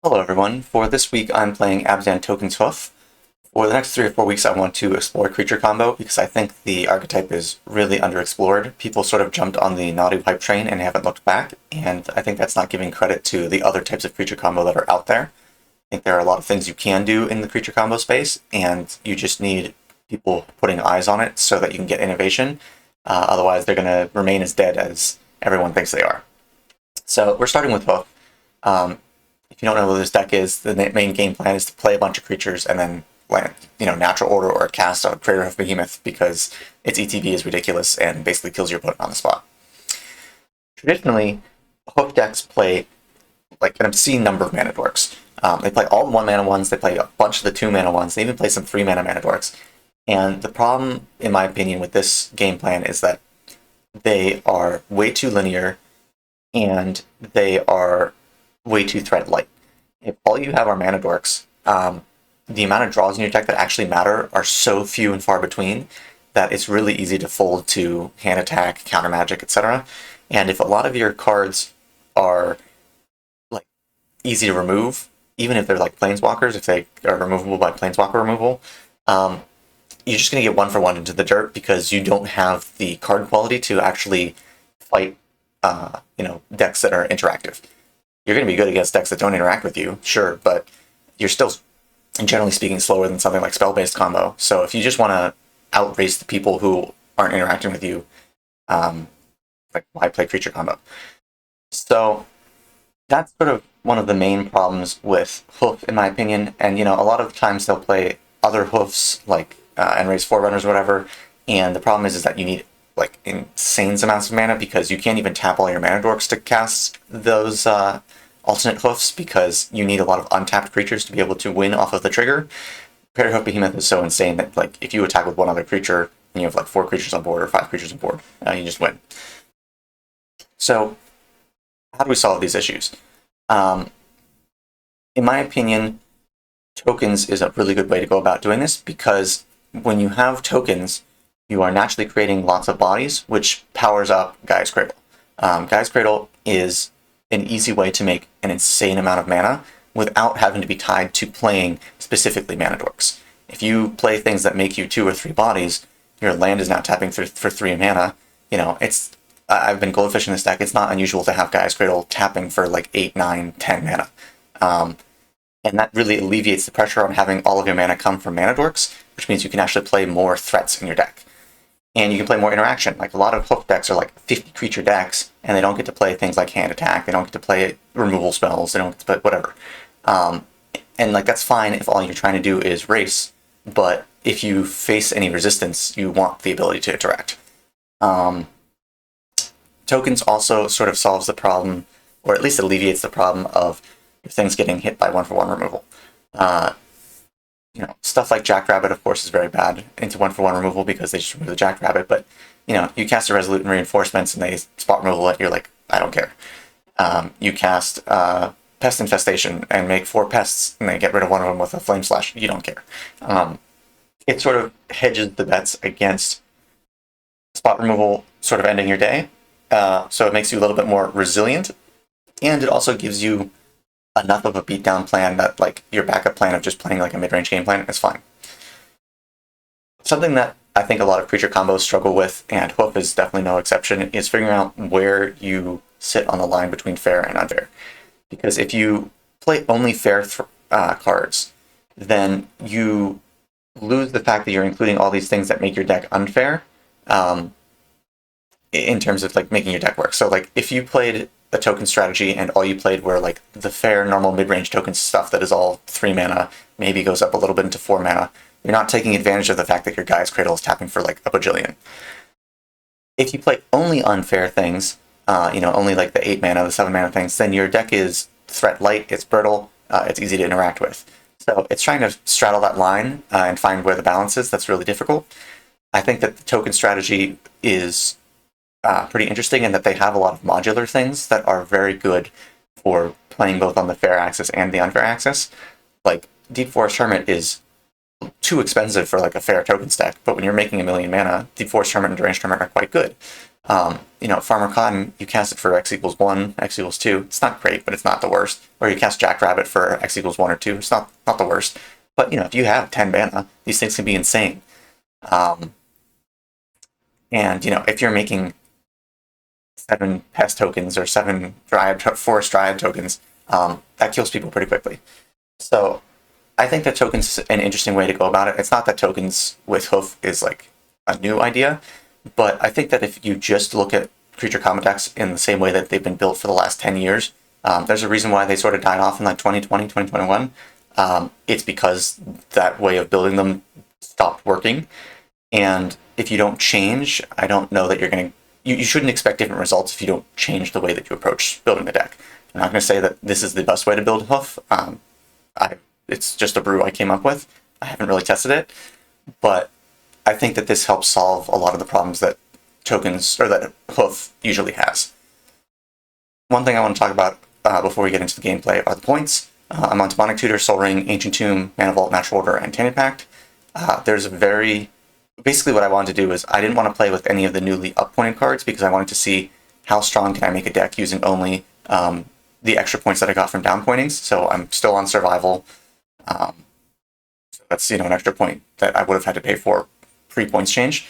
Hello everyone, for this week I'm playing Abzan Token's Hoof. For the next 3 or 4 weeks I want to explore creature combo because I think the archetype is really underexplored. People sort of jumped on the Nadu hype train and haven't looked back, and I think that's not giving credit to the other types of creature combo that are out there. I think there are a lot of things you can do in the creature combo space, and you just need people putting eyes on it so that you can get innovation. Otherwise they're going to remain as dead as everyone thinks they are. So we're starting with Hoof. If you don't know what this deck is, the main game plan is to play a bunch of creatures and then land, natural order or cast a Crater of Behemoth because its ETB is ridiculous and basically kills your opponent on the spot. Traditionally, Hoof decks play like an obscene number of mana dorks. They play all the 1-mana ones, they play a bunch of the 2-mana ones, they even play some 3-mana mana dorks. And the problem, in my opinion, with this game plan is that they are way too linear and they are way too threat light. If all you have are mana dorks, the amount of draws in your deck that actually matter are so few and far between that it's really easy to fold to hand attack, counter magic, etc. And if a lot of your cards are like easy to remove, even if they're like planeswalkers, if they are removable by planeswalker removal, you're just going to get 1-for-1 into the dirt because you don't have the card quality to actually fight decks that are interactive. You're going to be good against decks that don't interact with you, sure, but you're still, generally speaking, slower than something like spell-based combo. So if you just want to outrace the people who aren't interacting with you, why play creature combo? So that's sort of one of the main problems with Hoof, in my opinion. And, a lot of times they'll play other Hoofs, like Enraged Forerunners or whatever, and the problem is that you need like insane amounts of mana because you can't even tap all your mana dorks to cast those alternate Hoofs because you need a lot of untapped creatures to be able to win off of the trigger. Crater of Behemoth is so insane that like if you attack with one other creature and you have like 4 creatures on board or 5 creatures on board, you just win. So how do we solve these issues? In my opinion, tokens is a really good way to go about doing this because when you have tokens, you are naturally creating lots of bodies, which powers up Gaia's Cradle. Gaia's Cradle is an easy way to make an insane amount of mana without having to be tied to playing specifically mana dorks. If you play things that make you 2 or 3 bodies, your land is now tapping for 3 mana. I've been goldfishing this deck. It's not unusual to have Gaia's Cradle tapping for like 8, 9, 10 mana. And that really alleviates the pressure on having all of your mana come from mana dorks, which means you can actually play more threats in your deck. And you can play more interaction. Like a lot of Hoof decks are like 50 creature decks, and they don't get to play things like hand attack. They don't get to play removal spells. They don't get to play whatever. And like that's fine if all you're trying to do is race. But if you face any resistance, you want the ability to interact. Tokens also sort of solves the problem, or at least alleviates the problem of things getting hit by 1-for-1 removal. Stuff like Jackrabbit, of course, is very bad into 1-for-1 removal because they just remove the Jackrabbit. But you cast a Resolute and Reinforcements and they spot removal it. You're like, I don't care. You cast Pest Infestation and make 4 pests and they get rid of one of them with a Flame Slash. You don't care. It sort of hedges the bets against spot removal sort of ending your day. So it makes you a little bit more resilient, and it also gives you enough of a beatdown plan that like your backup plan of just playing like a mid-range game plan is fine. Something that I think a lot of creature combos struggle with, and Hoof is definitely no exception, is figuring out where you sit on the line between fair and unfair. Because if you play only fair cards, then you lose the fact that you're including all these things that make your deck unfair in terms of like making your deck work. So like if you played a token strategy and all you played were like the fair normal mid-range token stuff that is all 3 mana, maybe goes up a little bit into 4 mana, you're not taking advantage of the fact that your Gaia's Cradle is tapping for like a bajillion. If you play only unfair things, only like the 8 mana, the 7 mana things, then your deck is threat light, it's brittle, it's easy to interact with. So it's trying to straddle that line and find where the balance is. That's really difficult. I think that the token strategy is pretty interesting in that they have a lot of modular things that are very good for playing both on the fair axis and the unfair axis. Like Deep Forest Hermit is too expensive for like a fair token stack. But when you're making 1,000,000 mana, the Force Torment and Deranged Torment are quite good. Farmer Cotton, you cast it for X equals 1, X equals 2. It's not great, but it's not the worst. Or you cast Jackrabbit for X equals 1 or 2. It's not the worst. But, if you have 10 mana, these things can be insane. And, if you're making 7 pest tokens or 7 forest dryad tokens, that kills people pretty quickly. So I think that tokens is an interesting way to go about it. It's not that tokens with Hoof is like a new idea, but I think that if you just look at creature combat decks in the same way that they've been built for the last 10 years, there's a reason why they sort of died off in like 2020, 2021. It's because that way of building them stopped working. And if you don't change, I don't know that you're going to... You shouldn't expect different results if you don't change the way that you approach building the deck. I'm not going to say that this is the best way to build Hoof. It's just a brew I came up with. I haven't really tested it. But I think that this helps solve a lot of the problems that tokens, or that Hoof usually has. One thing I want to talk about before we get into the gameplay are the points. I'm on Demonic Tutor, Soul Ring, Ancient Tomb, Mana Vault, Natural Order, and Tainted Pact. Basically what I wanted to do is I didn't want to play with any of the newly up-pointed cards because I wanted to see how strong can I make a deck using only the extra points that I got from down pointings. So I'm still on Survival. So that's an extra point that I would have had to pay for pre-points change.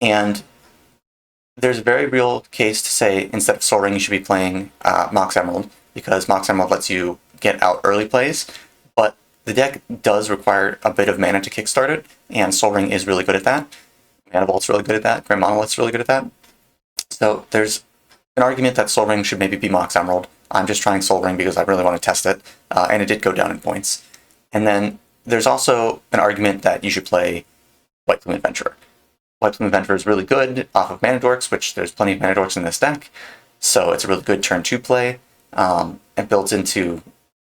And there's a very real case to say instead of Soul Ring you should be playing Mox Emerald, because Mox Emerald lets you get out early plays, but the deck does require a bit of mana to kickstart it, and Soul Ring is really good at that. Mana Vault's really good at that. Grim Monolith's really good at that. So there's an argument that Soul Ring should maybe be Mox Emerald. I'm just trying Soul Ring because I really want to test it, and it did go down in points. And then there's also an argument that you should play White Plume Adventurer. White Plume Adventurer is really good off of Mana Dorks, which there's plenty of Mana Dorks in this deck, so it's a really good turn 2 play. It builds into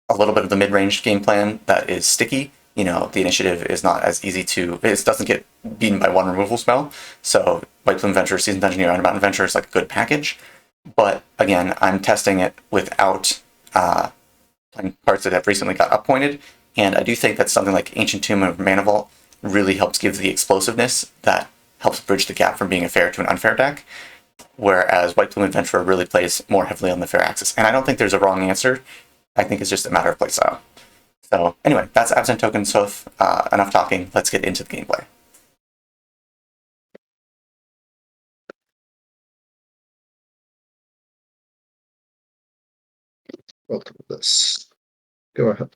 a little bit of the mid-range game plan that is sticky. The initiative is not as easy to... It doesn't get beaten by one removal spell, so White Plume Adventurer, Seasoned Dungeoneer, Iron Mountain Adventurer is like a good package. But again, I'm testing it without playing cards that have recently got up-pointed, and I do think that something like Ancient Tomb or Mana Vault really helps give the explosiveness that helps bridge the gap from being a fair to an unfair deck, whereas White Plume Adventurer really plays more heavily on the fair axis. And I don't think there's a wrong answer. I think it's just a matter of playstyle. So anyway, that's Abzan Tokens Hoof. Enough talking. Let's get into the gameplay. Welcome to this. Go ahead.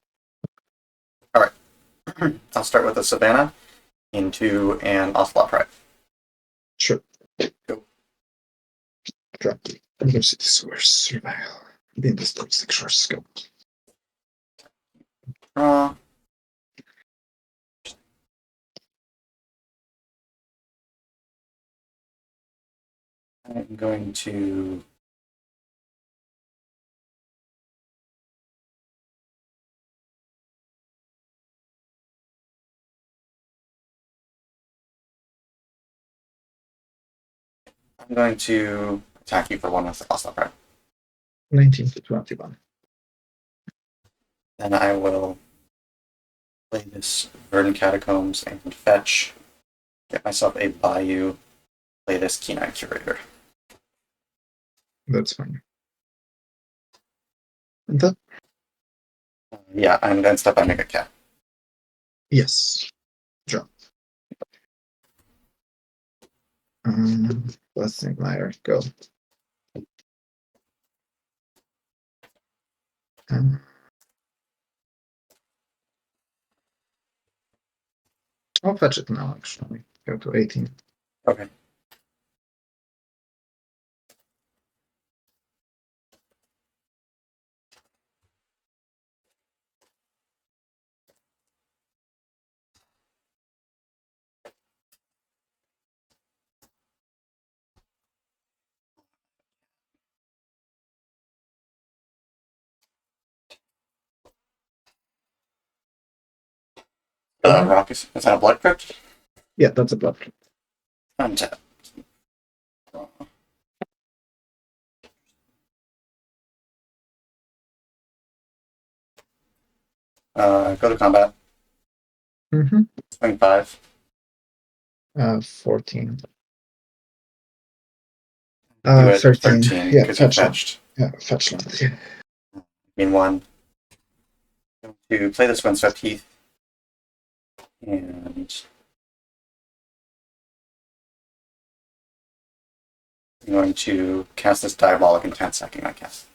All right. I'll start with a Savannah into an Ocelot Pride. Sure. Go. Drop the University Source Survival. Being this looks like short scope. Draw. I'm going to... I'm going to attack you for 1 with Ocelot Pride. 19 to 21. Then I will play this Verdant Catacombs and fetch, get myself a Bayou, play this Keen-Eyed Curator. That's fine. And that? Yeah, and then step I make a cat. Yes. Drop. Blessing Liar. Go. I'll fetch it now, actually. Go to 18. Okay. Rock is that a Blood Crypt? Yeah, that's a blood. Untap. Go to combat. Mm-hmm. Swing 5. 14. Do it 13. 13 Yeah, because you fetch land. fetched. Yeah, fetch land. Yeah. Mean 1. To play this Windswept Heath. And I'm going to cast this Diabolic Intent sacking my cast.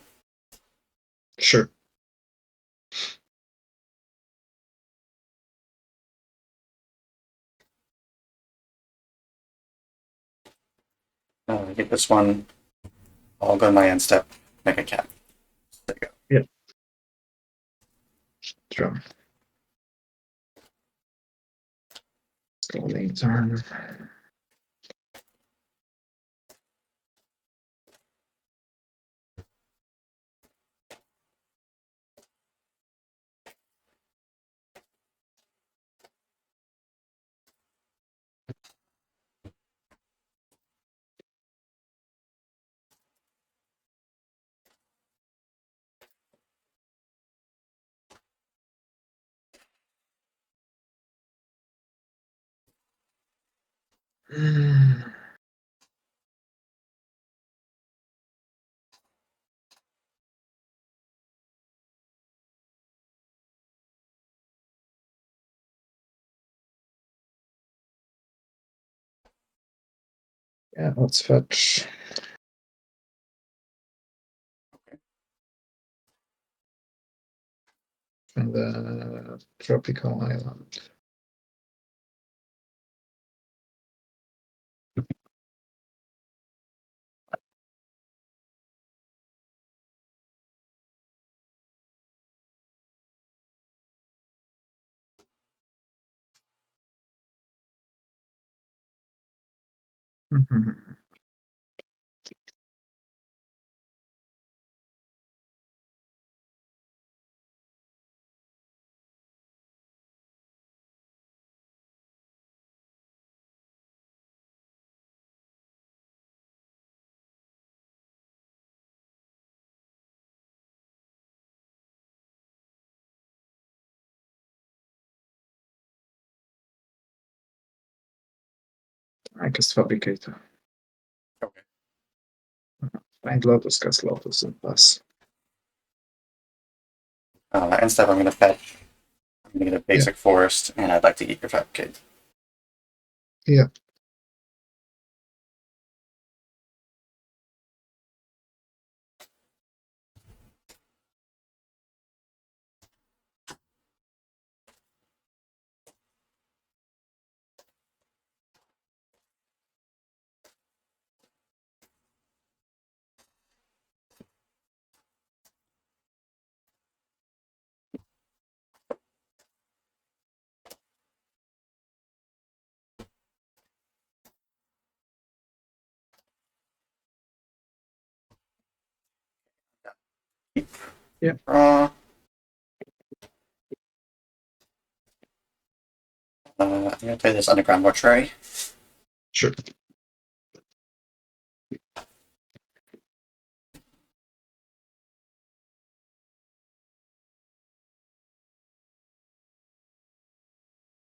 Sure. Get this one. I'll go to my end step, make a cat. There you go. Yep. Draw. Let's go late turn. Yeah, let's fetch. From the tropical island. Mm-hmm. I cast Fabricator. Okay. Find Lotus, cast Lotus, and pass. End step, I'm going to fetch. I'm going to get a basic forest, and I'd like to eat your Fabricate. Yeah. Yeah. I'm going to play this Underground Mortuary. Sure.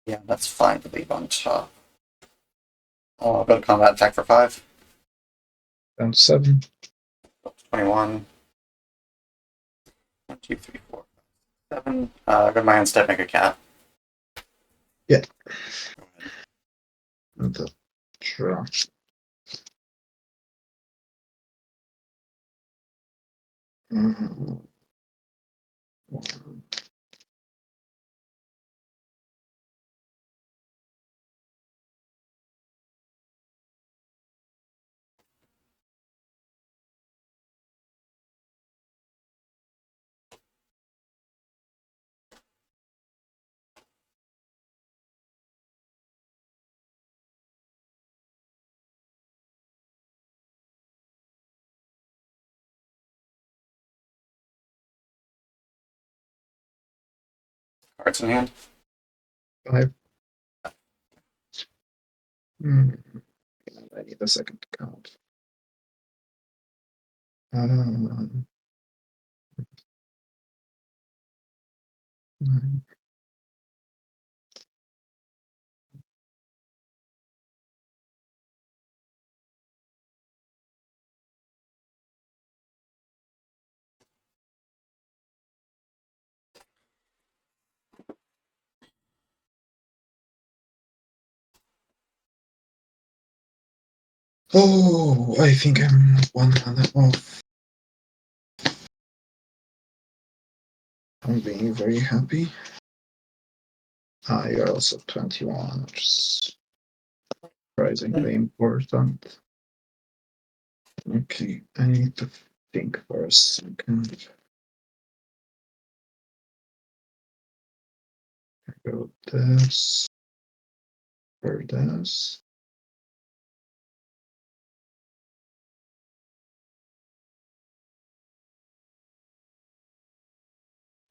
Yeah, that's fine to leave on top. I'll go to combat attack for 5. Down to 7. 21. 1, 2, 3, 4, 7. Go to my end step, make a cat. Yeah. And the draw. Mm-hmm. Cards in hand. 5. I need a second count. Nine. Oh, I think I'm 1 mana off. I'm being very happy. You're also 21, which is surprisingly important. Okay, I need to think for a second. Go this, for this.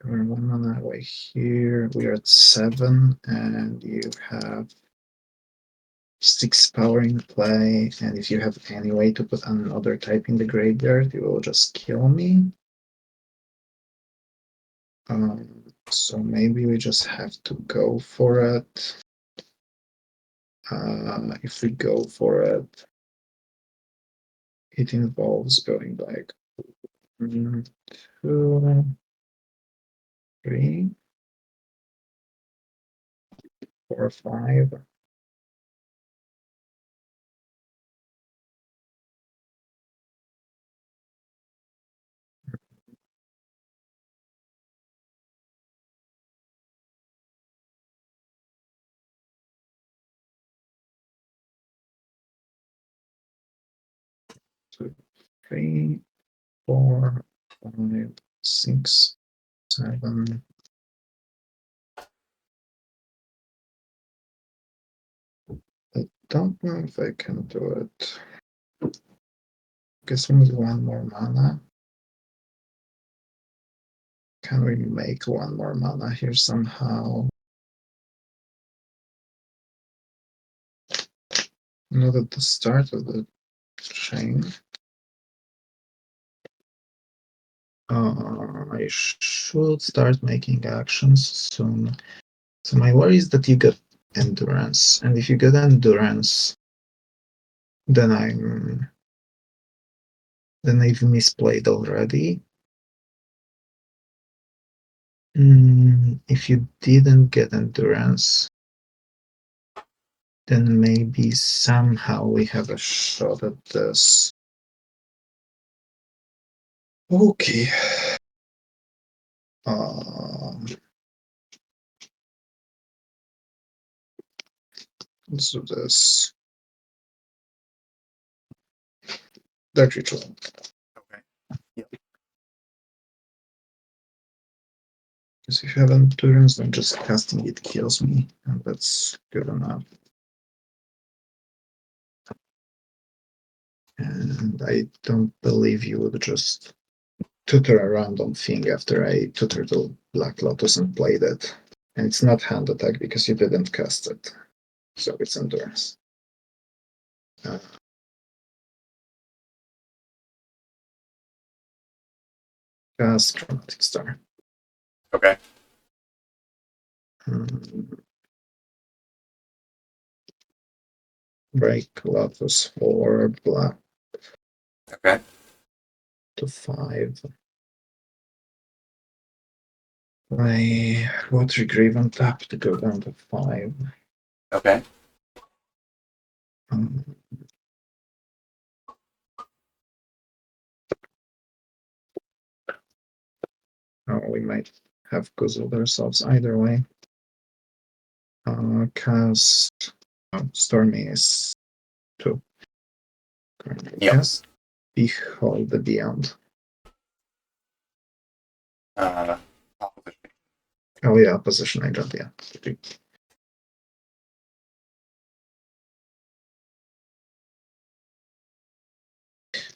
We're 1 mana away here. We are at 7, and you have 6 power in play. And if you have any way to put another type in the graveyard, you will just kill me. So maybe we just have to go for it. If we go for it, it involves going back 2, 3, 4, 5. Two, 3, 4, 5, 6, 7. I don't know if I can do it. Guess we need 1 more mana. Can we make 1 more mana here somehow? Not at the start of the chain. I should start making actions soon. So my worry is that you get endurance, and if you get endurance, then I've misplayed already. If you didn't get endurance, then maybe somehow we have a shot at this. Okay. Let's do this. Dark Ritual. Okay. Yep. Because if you have endurance, then just casting it kills me, and that's good enough. And I don't believe you would just tutor a random thing after I tutored the Black Lotus and played it. And it's not hand attack because you didn't cast it. So it's endurance. Cast Chromatic Star. Okay. Break Lotus for black. Okay. To 5. My Watery Grave on tap to go down to 5. Okay. We might have guzzled ourselves either way. Cast Stormy is 2. Yep. Cast Behold the Beyond. Opposition. Oh yeah, Opposition Agent, yeah.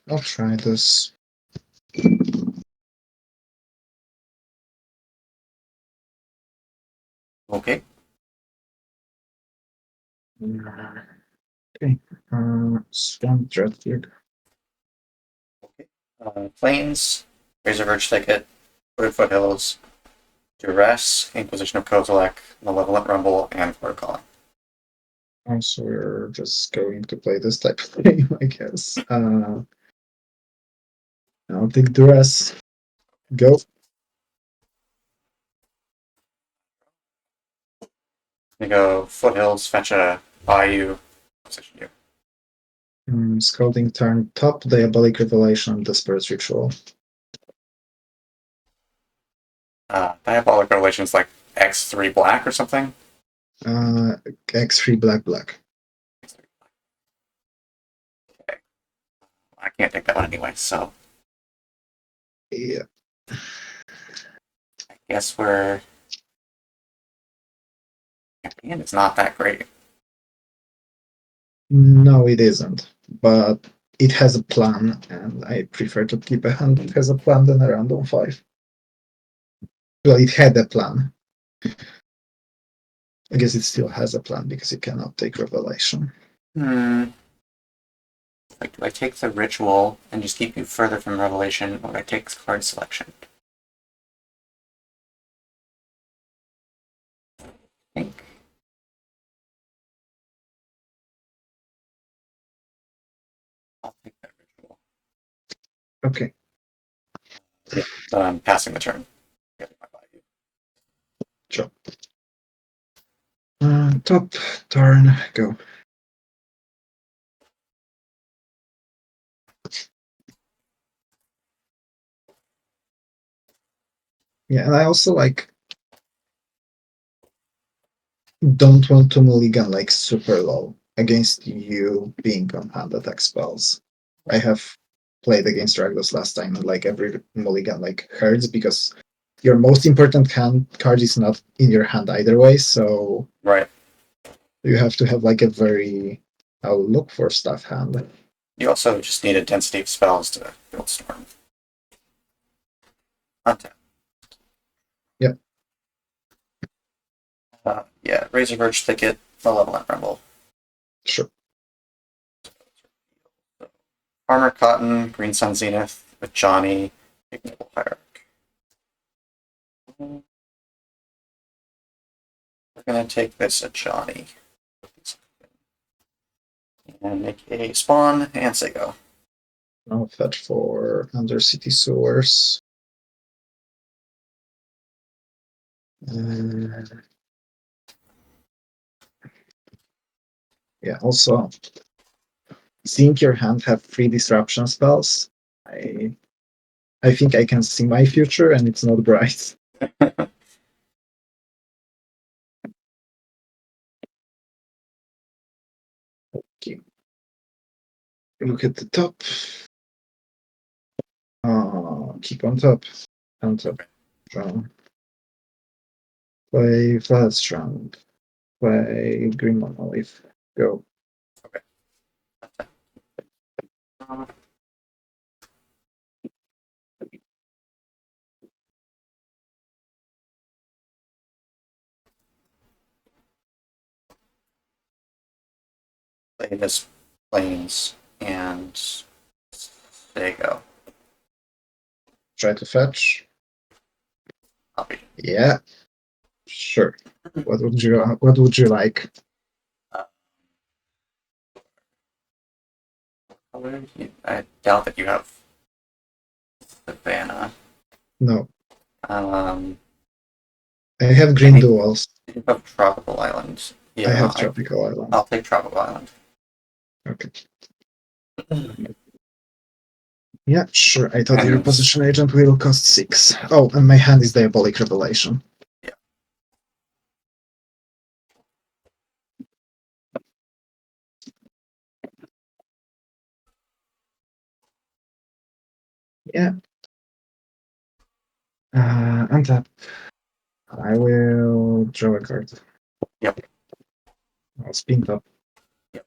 I'll try this. Okay. Okay. Swamp Dreadbeard. Okay. Plains, Razor Verge Thicket, Wooded Foothills, Duress, Inquisition of Kozilek, Malevolent Rumble, and Fort Calling. Also, we're just going to play this type of game, I guess. I'll take Duress. Go. You go Foothills, fetch a Bayou, position you. Scalding turn, top, Diabolic Revelation, Desperate Ritual. Diabolic Revelation's like X3 black or something? X3 black. Okay. I can't take that one anyway, so Yeah. I guess we're. Campaign is not that great. No, it isn't. But it has a plan, and I prefer to keep a hand that has a plan than a random 5. Well, it had a plan. I guess it still has a plan because it cannot take Revelation. Like, do I take the ritual and just keep you further from Revelation, or do I take card selection? I think. I'll take that ritual. Okay. Yeah, but I'm passing the turn. Sure. Top, turn, go. Yeah, and I also don't want to mulligan super low against you being on hand attack spells. I have played against Ragdos last time, and every mulligan hurts because your most important hand card is not in your hand either way, so Right. you have to have a very I'll look for stuff hand. You also just need a density of spells to build Storm. Untap. Yep. Yeah, Razor Verge Thicket, Malevolent Rumble. Sure. Armor Cotton, Green Sun Zenith, with Johnny, Ignoble Hierarch. We're gonna take this at Johnny. And make a spawn and say go. Now fetch for Undercity Sewers. Yeah, also seeing your hand have 3 disruption spells, I think I can see my future and it's not bright. Okay. Look at the top. Keep on top. On top. Strong. Play flat strong. Play green monolith. Go. Okay. Play this planes and say go. Try to fetch. Copy. Yeah. Sure. What would you like? I doubt that you have Savannah. No. Um, I have green duals. You have Tropical Island. Yeah, I have Tropical Island. I'll take Tropical Island. Okay. Yeah, sure. I thought your position agent will cost 6. Oh, and my hand is Diabolic Revelation. Yeah. Yeah. Untap. I will draw a card. Yep. I'll spin top. Yep.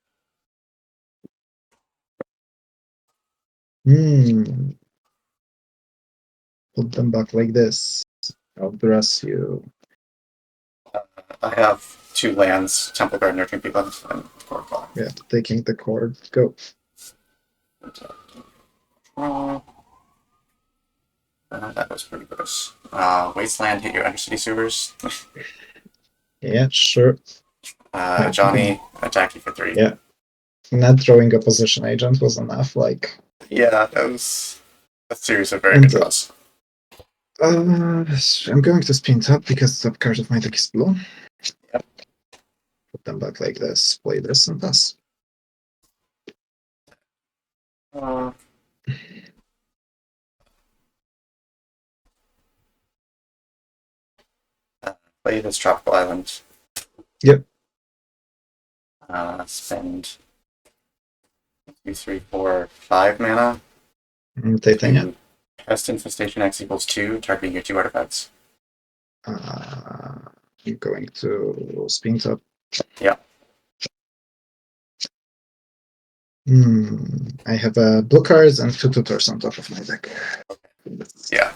Put them back like this. I'll dress you. I have 2 lands, Temple Guard, Nurturing Peatland, and Core Claw. Yeah, taking the cord. Go. That was pretty gross. Wasteland, hit your Undercity Sewers. Yeah, sure. Johnny, attack you for 3. Yeah. Not throwing a position agent was enough. Yeah, that was a series of very good draws. I'm going to spin top because the top card of my deck is blue. Yep. Put them back like this, play this, and pass. Uh, Play this tropical island. Yep. Spend 2, 3, 4, 5 mana Rotating it. to Pest Infestation X equals 2, targeting your 2 artifacts. I'm going to spin top. Yeah. I have blue cards and 2 tutors on top of my deck. Yeah.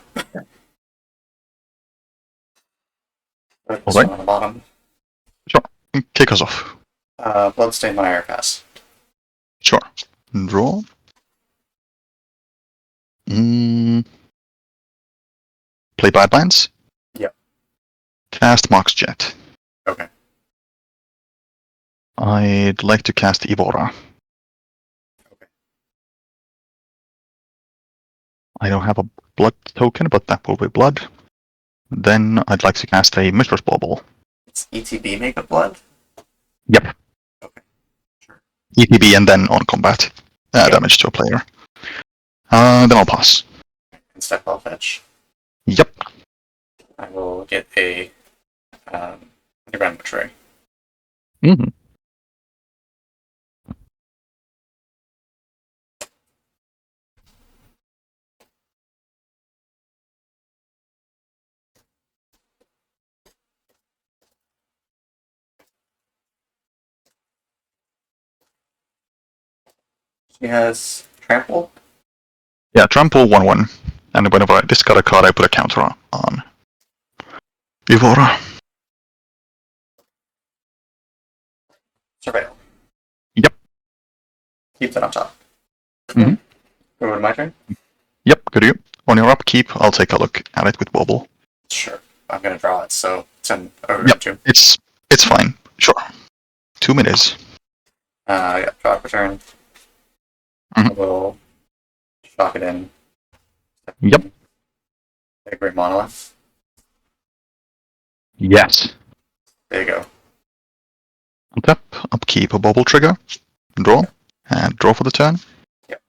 Put this Alright. one on the bottom. Sure. Kick us off. Bloodstained Mire Pass. Sure. Draw. Play Badlands. Yep. Cast Mox Jet. Okay. I'd like to cast Evora. Okay. I don't have a blood token, but that will be blood. Then I'd like to cast a Mistress Bauble. It's ETB make of blood? Yep. Okay. Sure. ETB and then on combat. Yep. Damage to a player. Then I'll pass. And step ball fetch. Yep. I will get a underground mortuary. Mm-hmm. She has trample. Yeah, trample 1/1. And whenever I discard a card, I put a counter on Evora. Surveil. Yep. Keep that on top. Mhm. Over to my turn? Yep, good to you. On your upkeep, I'll take a look at it with Bauble. Sure. I'm gonna draw it, so send over Yep. to. It's fine. Sure. 2 minutes. Yeah, draw return. Mhm. I will shock it in. Yep. Take a great monolith. Yes. There you go. Untap, upkeep a Bauble trigger, draw, and draw for the turn. Yep.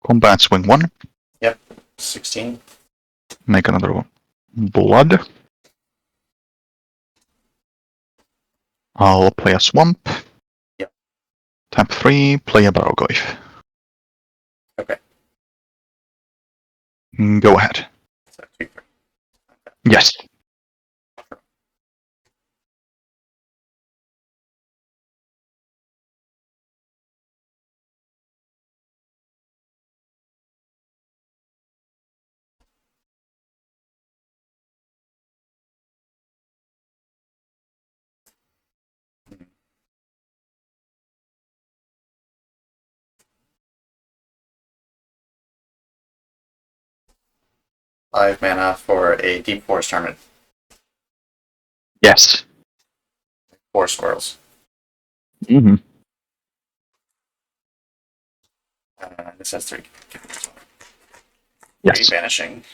Combat swing 1. Yep. 16. Make another one. Blood. I'll play a swamp. Yep. Tap 3, play a Barrogoyf. Okay. Go ahead. So 2, 3. Yes. Five mana for a Deep Forest Tournament. Yes. 4 swirls. Mm-hmm. This has 3. Yes. Vanishing.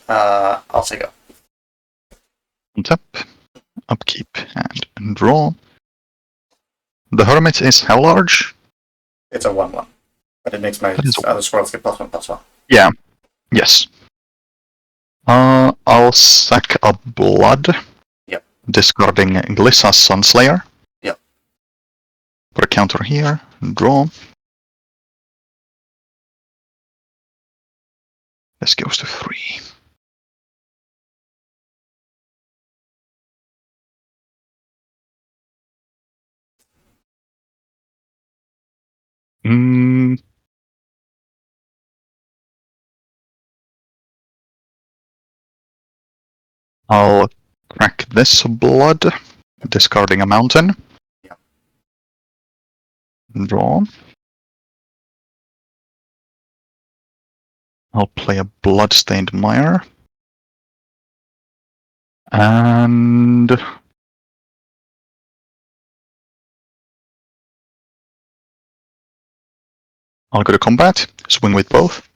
I'll take up. Untap, upkeep, and draw. The Hermit is how large? It's a 1/1. But it makes my other swirls get +1/+1. Yeah. Yes. I'll sack a blood. Yep. Discarding Glissa's Sunslayer. Yep. Put a counter here. Draw. This goes to 3. I'll crack this blood, discarding a mountain. Yeah. Draw. I'll play a Bloodstained Mire. And I'll go to combat, swing with both.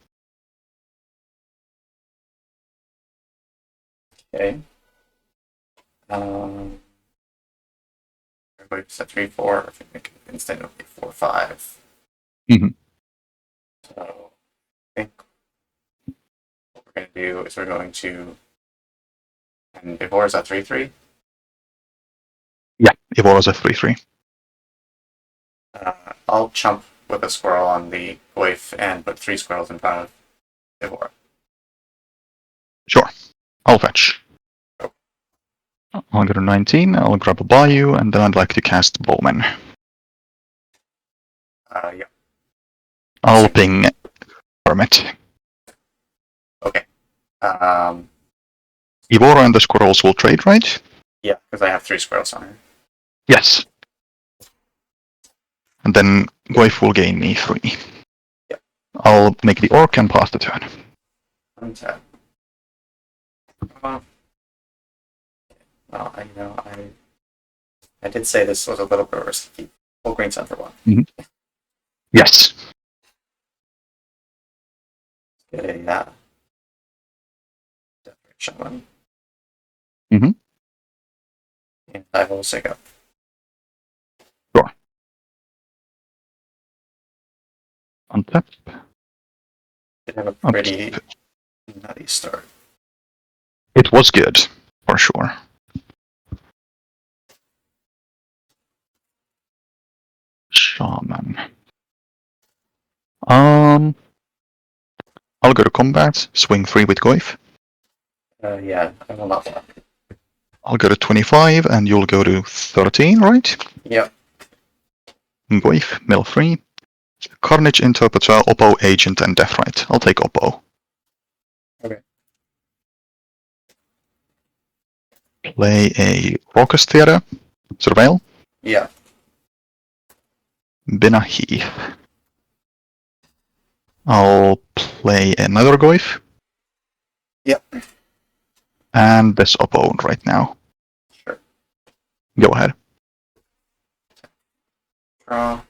Okay. Everybody set 3-4. If you make an instant, it'll be 4-5. Mhm. So I think what we're going to do is we're going to. And Ivor is at 3-3. Yeah, Ivor is a 3-3. I'll chump with a squirrel on the Goif and put 3 squirrels in front of Ivor. Sure. I'll fetch. I'll go to 19, I'll grab a Bayou, and then I'd like to cast Bowman. Yeah. I'll ping Hermit. Okay. Ivora and the squirrels will trade, right? Yeah, because I have 3 squirrels on her. Yes. And then Goif will gain me 3. Yep. I'll make the orc and pass the turn. Untap. Well, I did say this was a little bit risky. Full green sun for 1. Yes. Get a Death Ray Shaman. Mhm. And I will sig up. Sure. Untap. Did have a pretty nutty start. It was good, for sure. Shaman. I'll go to combat, swing 3 with Goif. Yeah, I will not block. I'll go to 25, and you'll go to 13, right? Yep. Goif, mill 3. Carnage, Interpreter, Oppo, Agent, and Deathrite. I'll take Oppo. Okay. Play a Raucous Theater. Surveil. Yeah. Binna Heath. I'll play another Goif. Yep. And this Oppo right now. Sure. Go ahead. Draw.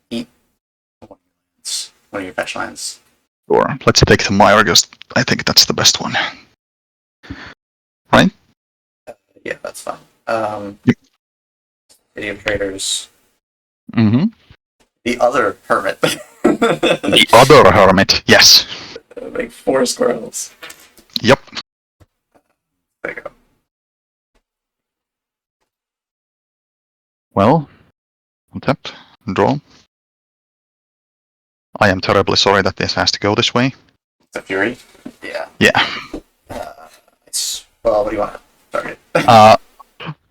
Eat one of your fetch lands. Sure. Let's take the Myrgus. I think that's the best one. Right? Yeah, that's fine. Yep. City of Traders. Mm-hmm. The other hermit. The other Hermit. Yes. Like 4 squirrels. Yep. There you go. Well, untap, draw. I am terribly sorry that this has to go this way. It's a Fury? Yeah. Yeah. Well, what do you want to target?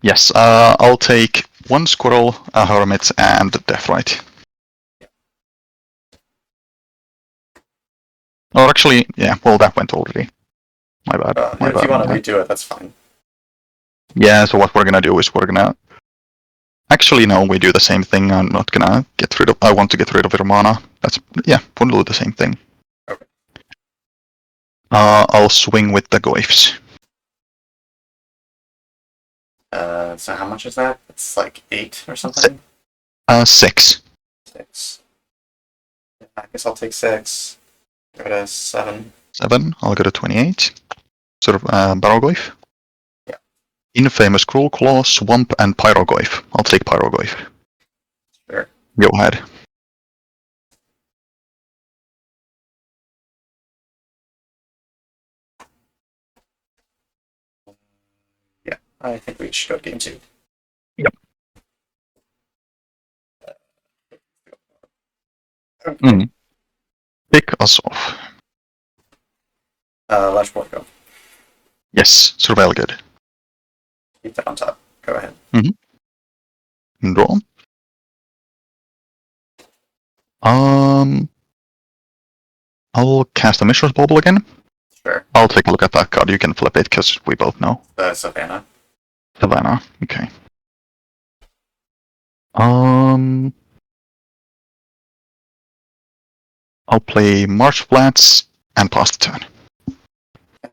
Yes, I'll take 1 squirrel, a hermit, and Deathrite. Or actually, yeah, well, that went already. My bad. My if bad. you want to redo it, that's fine. Yeah, so what we're gonna do is we're gonna... Actually, no, we do the same thing. I'm not gonna get rid of... I want to get rid of Irmana. That's... Yeah, we'll do the same thing. Okay. I'll swing with the Goifs. So how much is that? It's like 8 or something? 6. 6. Yeah, I guess I'll take 6. Give it a 7. 7. I'll go to 28. Sort of Barrogoyf. Yeah. Infamous Cruel Claw, Swamp, and Pyrogoyf. I'll take Pyrogoyf. Sure. Go ahead. Yeah, I think we should go game 2. Yep. Okay. Pick us off. Lash board, go. Yes, surveil good. Keep that on top. Go ahead. Draw. I'll cast a Mishra's Bauble again. Sure. I'll take a look at that card. You can flip it, because we both know. The Savannah. Savannah, okay. I'll play Marsh Flats and pass the turn.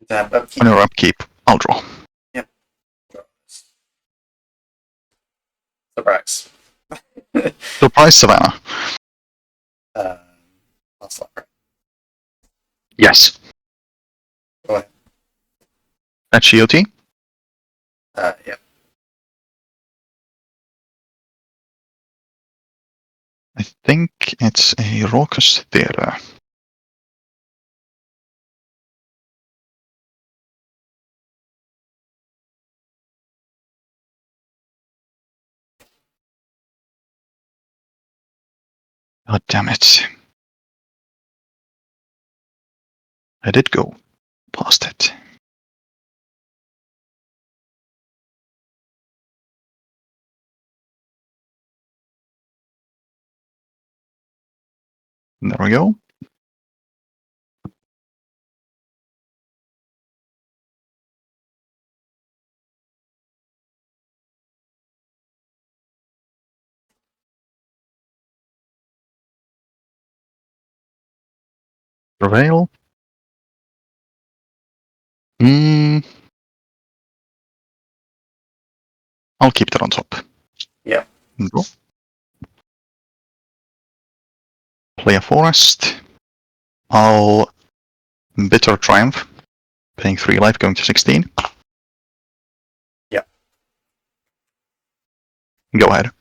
And upkeep. On your upkeep, I'll draw. Yep. Surprise. Surprise, Savannah. Lost luck, right? Yes. Go ahead. That's GOT? Yeah. I think it's a raucous theater. God damn it. I did go past it. There we go. Prevail. I'll keep that on top. Yeah. Draw. Play a forest. I'll Bitter Triumph. Paying 3 life, going to 16. Yeah. Go ahead.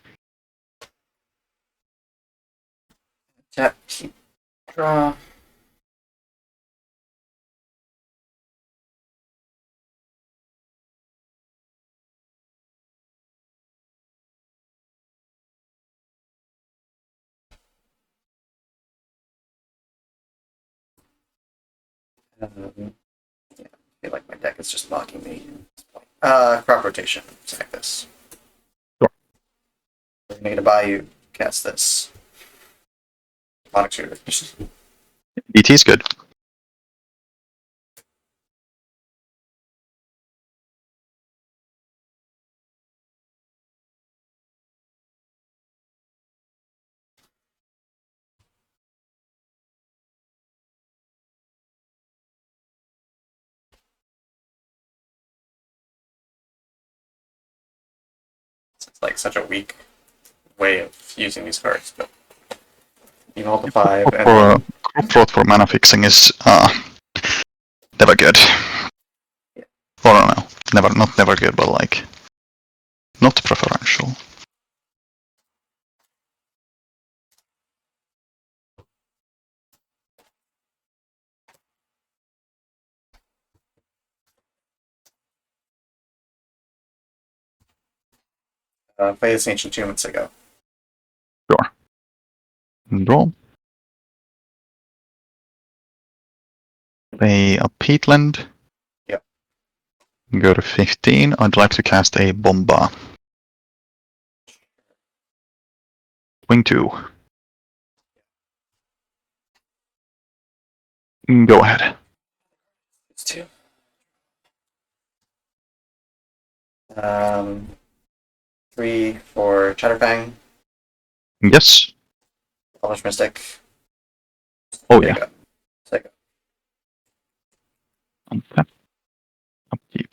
Tap, keep, draw. Yeah, I feel like my deck is just mocking me at this point. Crop rotation. Sack this. Sure. We're gonna need to buy you. Cast this. Demonic Shooter. ET is good. It's like such a weak way of using these cards, but you hold the 5 and then Crop Rot for mana fixing is never good. Yeah. Or no, not never good, but like not preferential. play this Ancient Tomb and Sigo. Sure. Draw. Play a Peatland. Yep. Go to 15. I'd like to cast a Bomba. Swing 2. Go ahead. It's 2. 3 for Chatterfang. Yes. Polish Mystic. Oh yeah. Sigo. Untap. Upkeep.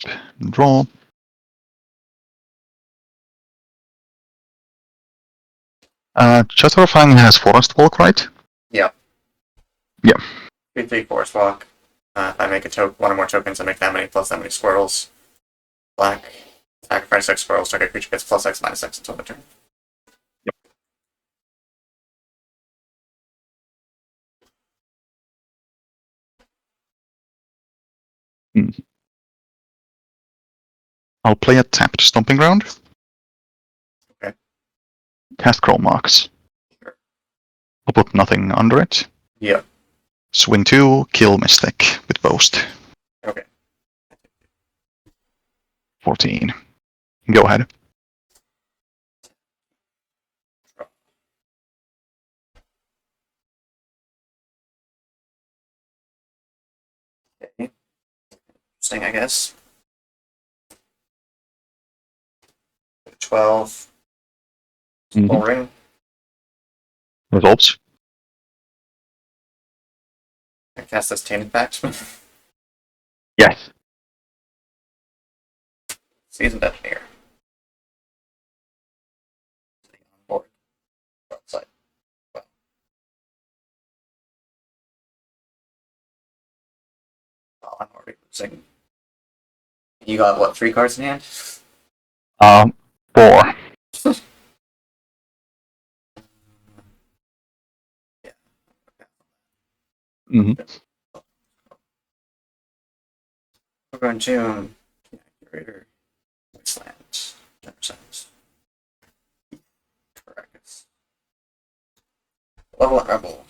Draw. Chatterfang has Forest Walk, right? Yeah. Yeah. 3/3 Forest Walk. If I make one or more tokens, I make that many plus that many squirrels. Black. Sacrifice 6 squirrels. Target creature gets +X -X until the turn. Yep. I'll play a tapped Stomping Ground. Okay. Cast Crawl Marks. Sure. I'll put nothing under it. Yep. Swing 2, kill Mystic with Boast. Okay. 14. Go ahead. Okay. Interesting, I guess. 12. Full ring. Results. I cast this Tainted Pact. Yes. Seasoned Engineer. Sitting on board. Outside. Well. Oh, I'm already losing. You got what, 3 cards in hand? 4. Yeah. Mm-hmm. We're going to Curator, Wasteland, 10%. Correct. Level 1 Rebel.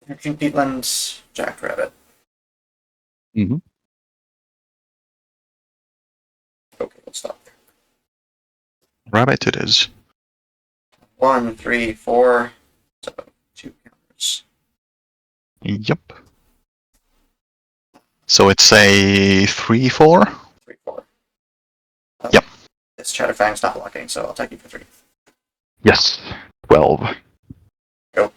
Energy Peatlands, Jackrabbit. Mm-hmm. Okay, we'll stop there. Rabbit it is. 1, 3, 4. So 2 counters. Yep. So it's a 3/4? 3, 4. Oh, Yep. This Chatterfang's not blocking, so I'll take you for 3. Yes. 12. Go.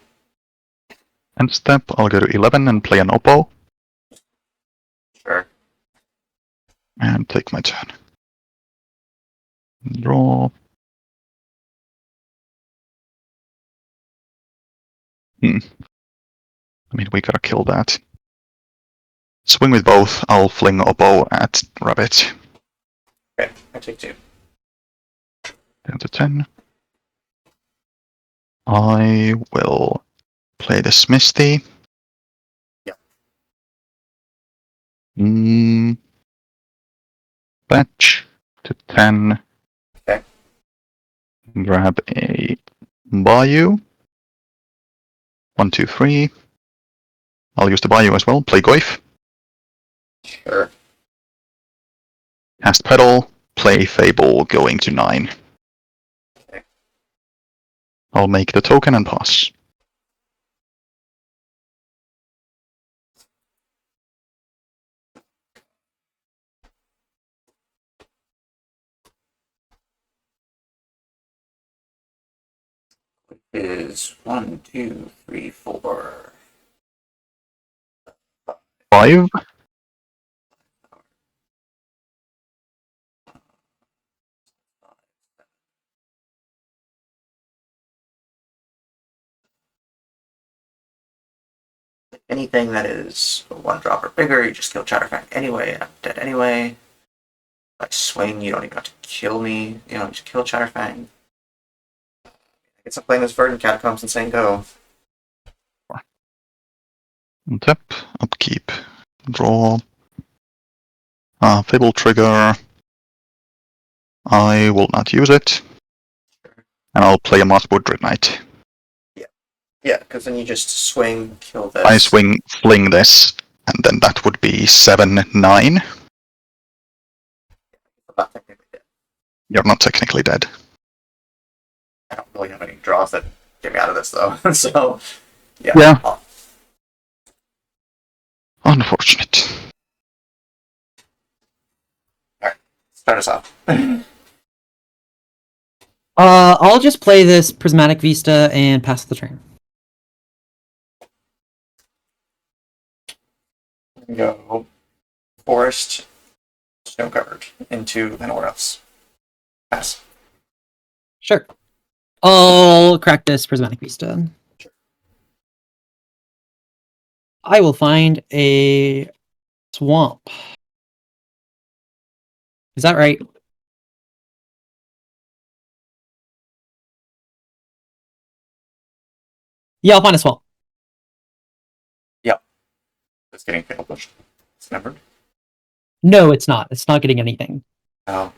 End step, I'll go to 11 and play an Oppo. Sure. And take my turn. Draw. I mean, we gotta kill that. Swing with both, I'll fling Oppo at Rabbit. Okay, I take 2. Down to 10. I will play the Smithy. Yep. Fetch to 10. Okay. Grab a Bayou. 1, 2, 3. I'll use the Bayou as well. Play Goif. Sure. Cast Pedal. Play Fable going to 9. Okay. I'll make the token and pass. Is 1, 2, 3, 4. 5. Anything that is 1 drop or bigger, you just kill Chatterfang anyway, and I'm dead anyway. If I swing, you don't even have to kill me. You know, just kill Chatterfang. I guess I'm playing this Verdant Catacombs and saying go. Tap. Upkeep. Draw. Fable trigger. I will not use it. And I'll play a Mosswood Dread Knight. Yeah, because then you just swing, kill this. I fling this, and then that would be 7, 9. I'm not technically dead. You're not technically dead. I don't really have any draws that get me out of this, though. So, yeah. Yeah. Unfortunate. Alright, start us off. I'll just play this Prismatic Vista and pass the turn. Go forest, snow covered, into anywhere else. Pass. Sure. I'll crack this Prismatic Vista. Sure. I will find a swamp. Is that right? Yeah, I'll find a swamp. It's getting fatal pushed. It's numbered. No, it's not. It's not getting anything. Oh.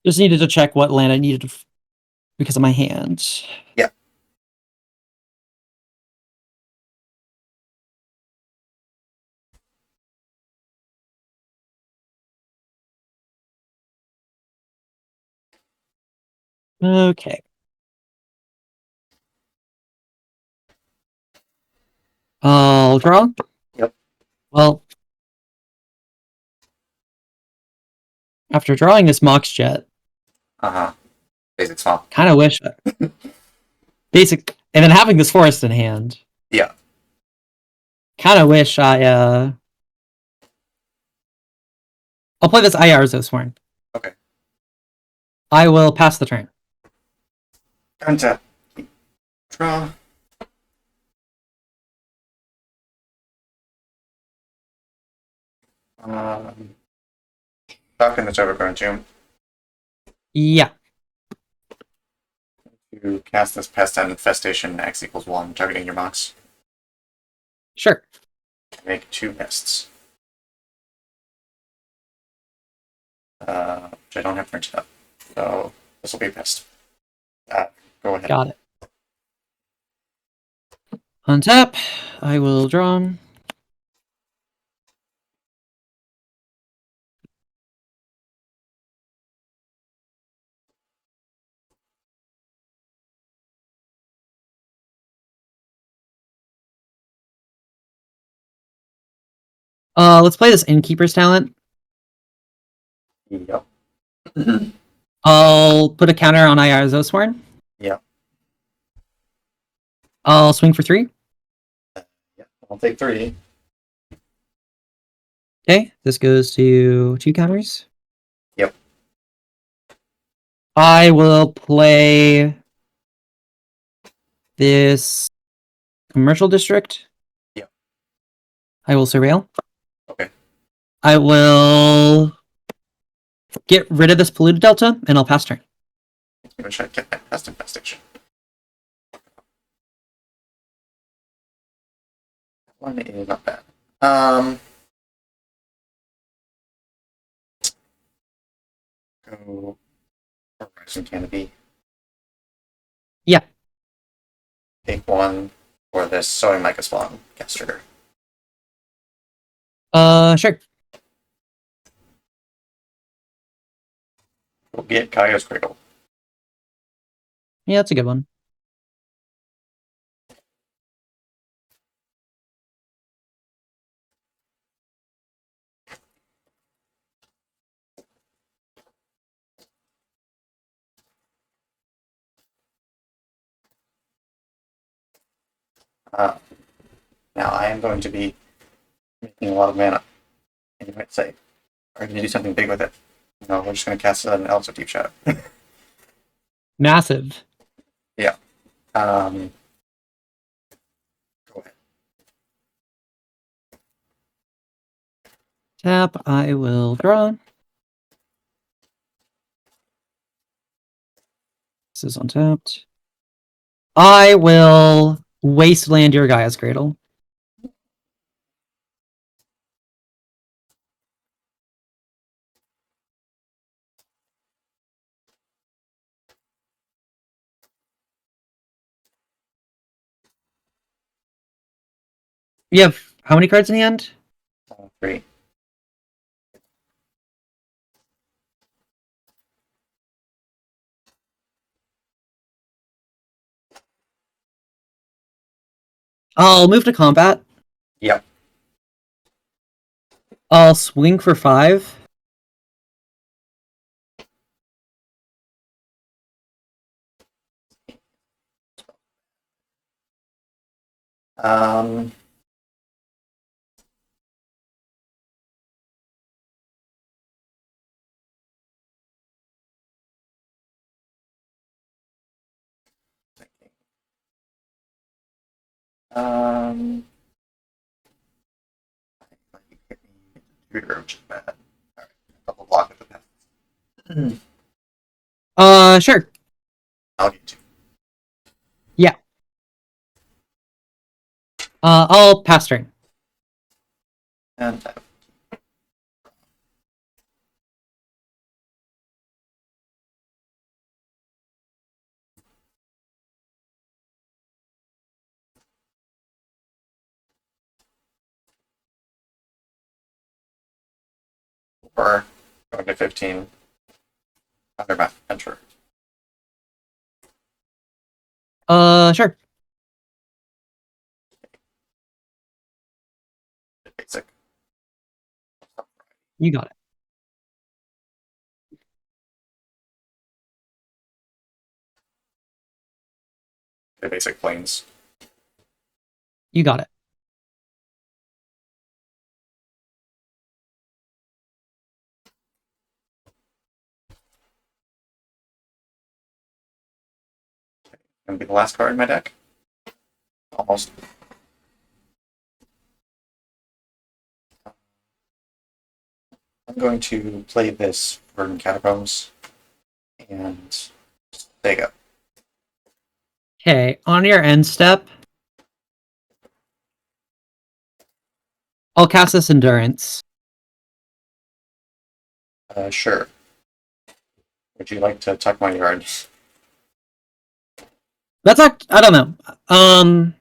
Just needed to check what land I needed because of my hand. Yeah. Okay. I'll draw. Yep. Well, After drawing this Mox Jet, Basic swamp. kind of wish basic, and then having this forest in hand. Yeah. Kind of wish I'll play this Iarzo Sworn. Okay. I will pass the turn. Untap. Draw. Talking this Overgrown Tomb. Yeah, To cast this Pest and Infestation X equals 1, targeting your Mox. sure. Make 2 pests. Which I don't have printed up. So this will be a pest. Go ahead. Got it. Untap. I will draw. Let's play this Innkeeper's Talent. Yep. I'll put a counter on Iarzo Sworn. Yep. I'll swing for 3. Yep. I'll take 3. Okay, this goes to 2 counters. Yep. I will play this Commercial District. Yep. I will surveil. Okay. I will get rid of this Polluted Delta, and I'll pass turn. I'm gonna try to get that pest infestation. One is not bad. Go Horizon Canopy. Yeah. Take 1 for this Sowing Mica Spawn caster. Sure. We'll get Kaya's Cradle. Yeah, that's a good one. Now I am going to be making a lot of mana. And you might say, are you going to do something big with it? No, we're just going to cast an Elves of Deep Shadow. Massive. Yeah. Go ahead. Tap, I will draw. This is untapped. I will wasteland your Gaia's Cradle. You have how many cards in hand? 3. I'll move to combat. Yep. I'll swing for 5. Which is bad. Alright, double block at the pest. Sure. I'll get 2. Yeah. I'll pass turn. And tap. Or going to 15. Under map. Enter. Sure. Basic. You got it. the basic planes. You got it. Gonna be the last card in my deck. Almost. I'm going to play this Verdant Catacombs and take it. Okay, on your end step, I'll cast this Endurance. Sure. Would you like to tuck my yard? That's I don't know.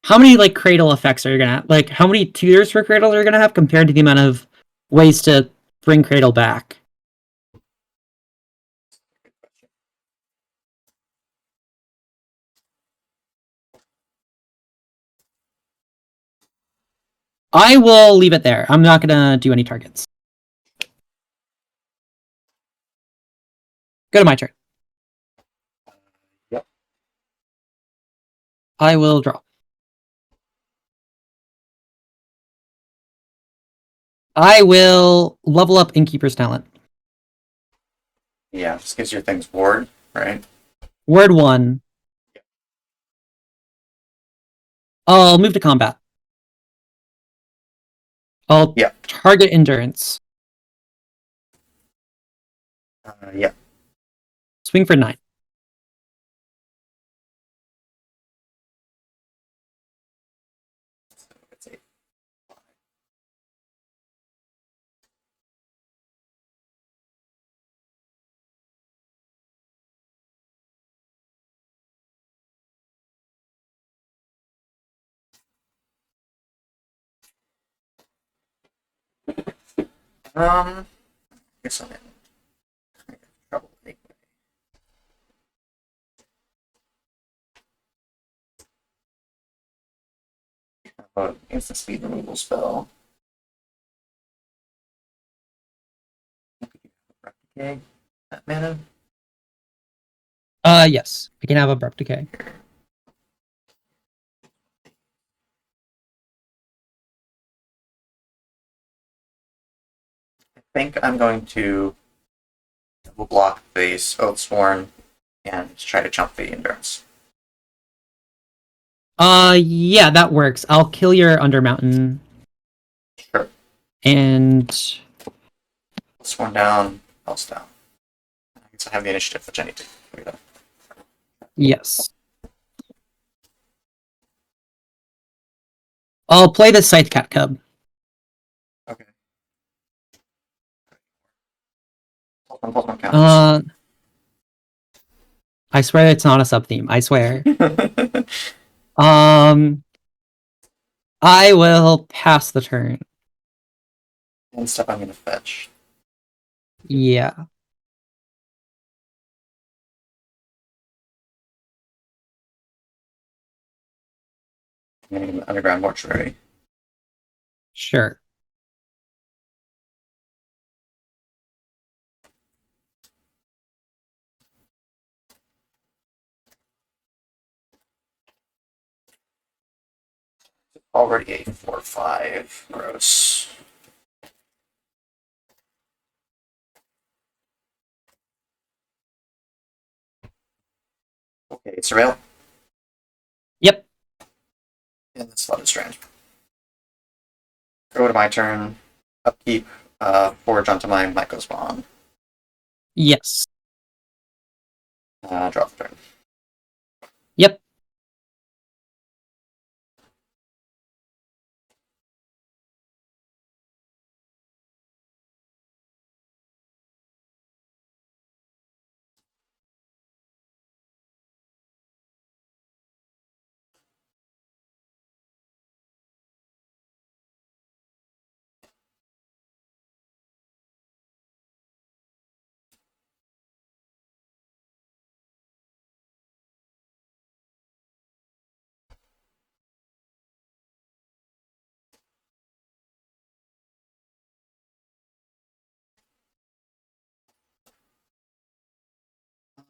How many like cradle effects are you gonna have? Like how many tutors for cradle are you gonna have compared to the amount of ways to bring cradle back? I will leave it there. I'm not gonna do any targets. Go to my turn. Yep. I will draw. I will level up Innkeeper's Talent. Yeah, just gives your things ward, right? Word 1. I'll move to combat. I'll Yeah. target Endurance. Yeah. Swing for 9. It's 8. Guess I'm in trouble anyway. Instant speed removal spell. Okay. That mana. Yes. I can have Abrupt Decay. I think I'm going to double block the Oathsworn and try to jump the Endurance. Yeah, that works. I'll kill your Undermountain. Sure. And This one down, else down. I guess I have the initiative, which I need to figure out. yes. I'll play the Scythe Cat Cub. Okay. Plus one counts. I swear it's not a sub-theme. I swear. I will pass the turn. And stuff I'm gonna fetch. Yeah. I'm gonna get an underground mortuary. Sure. Already 8-4-5. Gross. Okay, surveil. Yep. And that's Flooded Strand. Go to my turn. Upkeep. Forge onto my Myco Spawn. Yes. Draw the turn. Yep.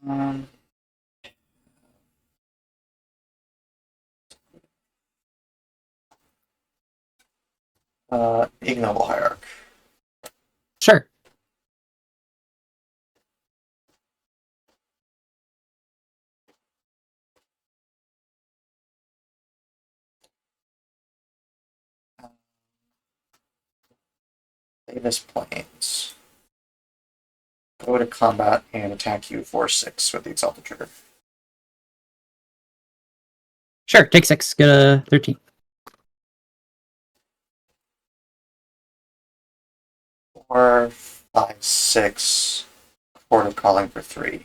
Um, Ignoble Hierarch. Sure. Davis Plains. Go to combat and attack you for 6 with the Exalted Trigger. Sure, take 6. Get a 13. 4, 5, 6. Port of Calling for 3.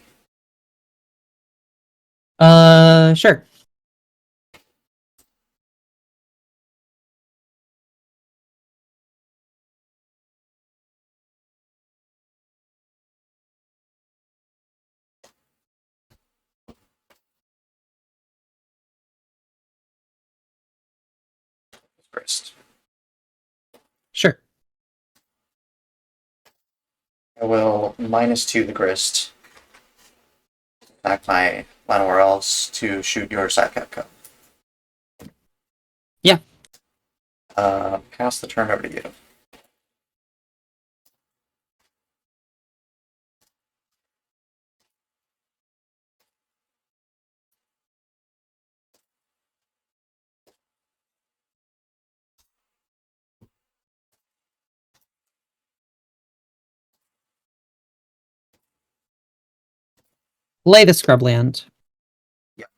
Sure. Grist. Sure. I will -2 the Grist. Attack my Llanowar Elves to shoot your Sidecat Cub. Yeah. Pass the turn over to you. Play the Scrubland. Yep.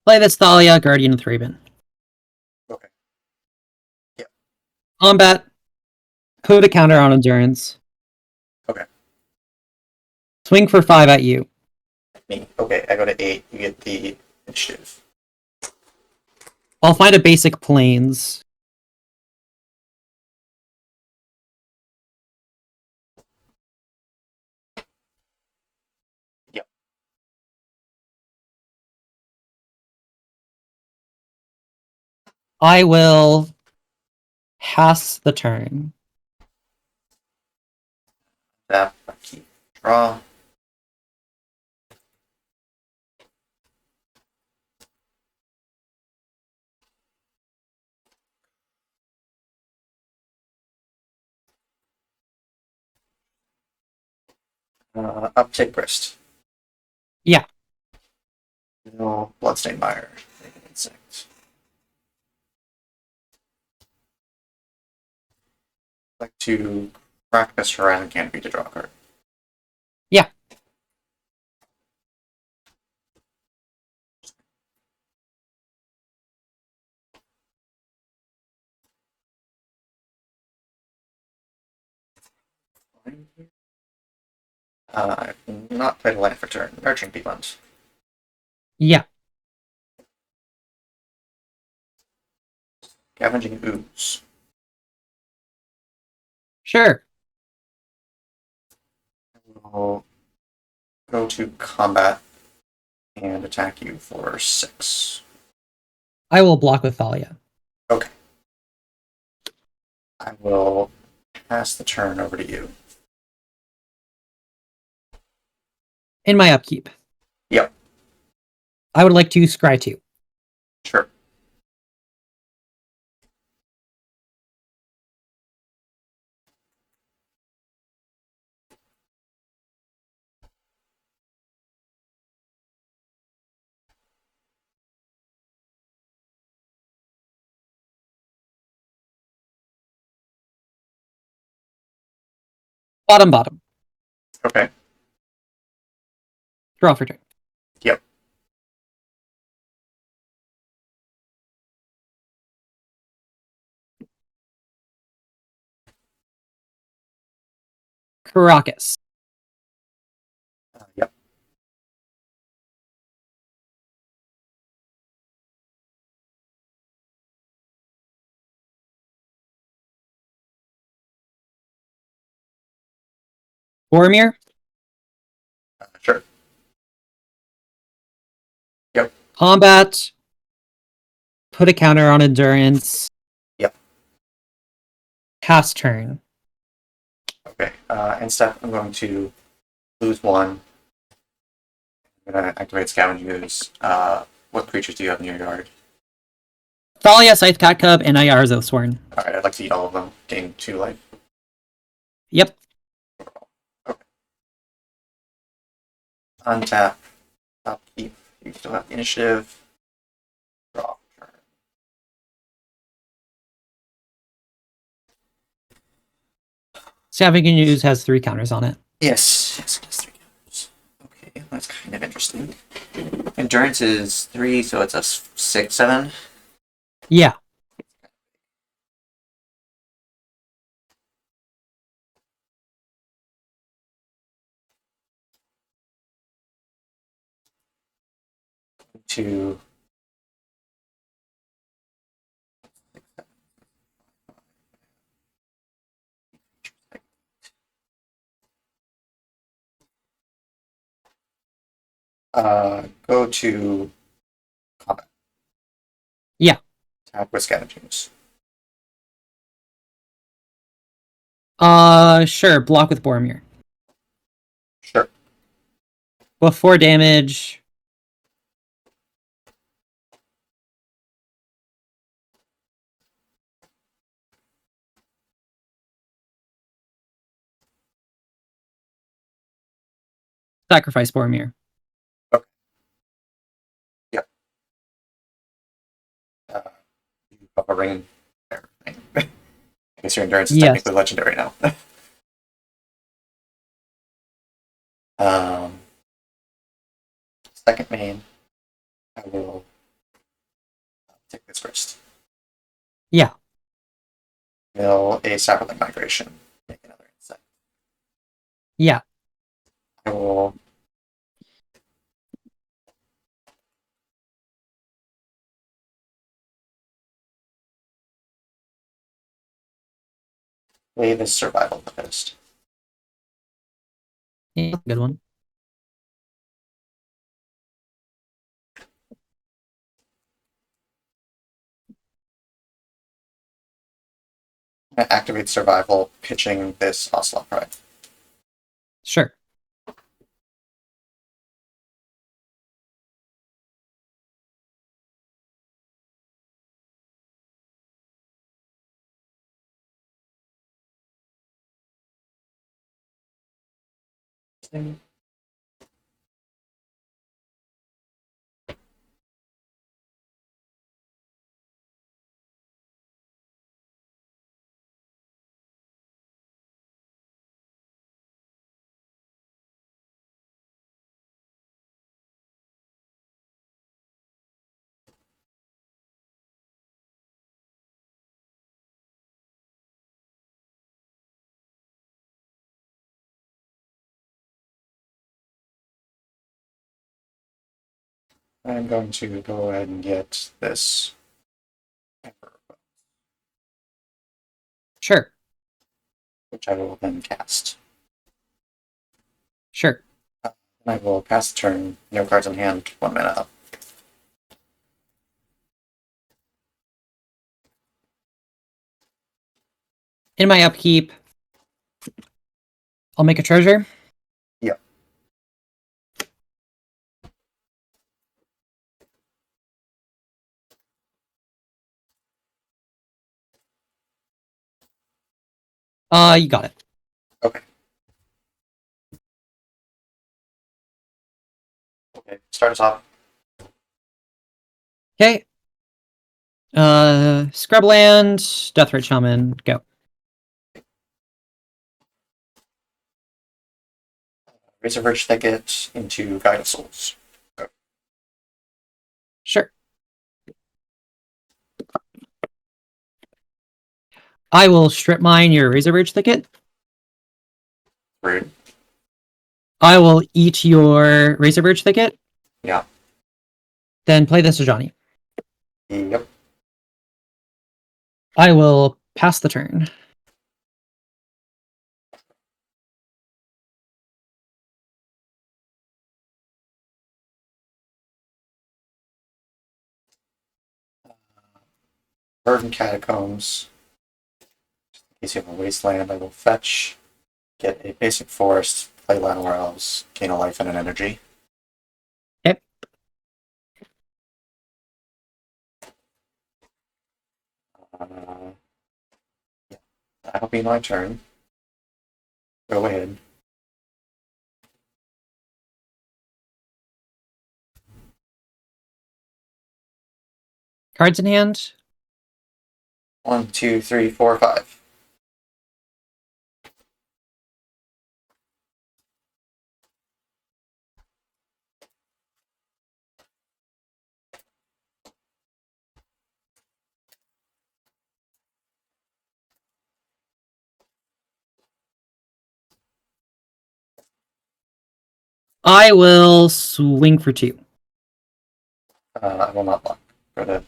Play this Thalia, Guardian of Thraben. Okay. Yep. Combat. Put a counter on Endurance. Okay. Swing for 5 at you. Me. Okay, I go to 8. You get the initiative. I'll find a basic Plains. Yep. I will pass the turn. Tap. Keep. Draw. Uptake Grist. Yeah. No Bloodstained Mire. Insect. Like to crack this Horizon Canopy to draw a card. Yeah. I've not played a land for turn. Nurturing Peatland. Yeah. Scavenging Ooze. Sure. I'll go to combat and attack you for 6. I will block with Thalia. Okay. I will pass the turn over to you. In my upkeep. Yep. I would like to scry 2. Sure. Bottom. Okay. Draw for turn. Yep. Caracas. Yep. Boromir. Sure. Yep. Combat. Put a counter on endurance. Yep. Pass turn. Okay. Instead, I'm going to lose one. I'm going to activate Scavenge Ooze. What creatures do you have in your yard? Thalia, Scythe Cat Cub, and Ayarzo Sworn. Alright, I'd like to eat all of them. Gain 2 life. Yep. Okay. Untap. Upkeep. You still have the initiative. Draw. Turn. Scavenging Ooze has 3 counters on it. Yes. Yes, it has 3 counters. Okay, that's kind of interesting. Endurance is 3, so it's a 6, 7. Yeah. To go to combat. Yeah. Attack with Scavengers. Sure. Block with Boromir. Sure. With 4 damage. Sacrifice Boromir. You have a ring there. I guess your endurance is Yes. technically legendary now. Second main, I will take this first. Yeah. Mill a Sapperling Migration. Make another insight. Yeah. I will play this Survival of the Fittest. Yeah. Good one. Activate Survival, pitching this Ocelot Pride. Sure. I'm going to go ahead and get this Emperor, Sure. which I will then cast. Sure. And I will pass the turn, no cards in hand, 1 mana up. In my upkeep, I'll make a treasure. Yep. You got it. Okay. Okay, start us off. Okay. Scrubland, Deathrat Shaman, go. Razorverge Thicket into Guide of Souls. Sure. I will strip mine your Razorverge Thicket. Rude. I will eat your Razor Birch Thicket. Yeah. Then play this to Johnny. Yep. I will pass the turn. Verdant Catacombs. In case you have a wasteland, I will fetch, get a basic forest, play Llanowar Elves, gain a life and an energy. Yep. Yeah. That'll be my turn. Go ahead. Cards in hand. 1, 2, 3, 4, 5. I will swing for 2. I will not block for the.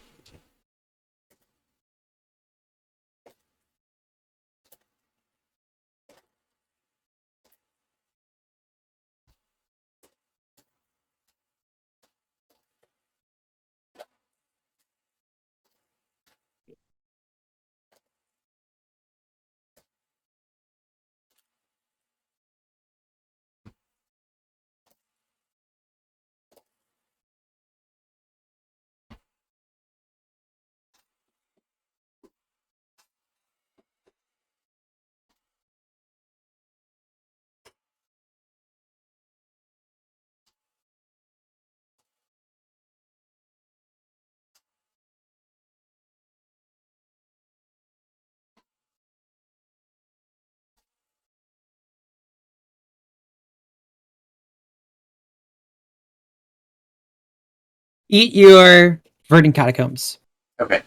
Eat your Verdant Catacombs. Okay.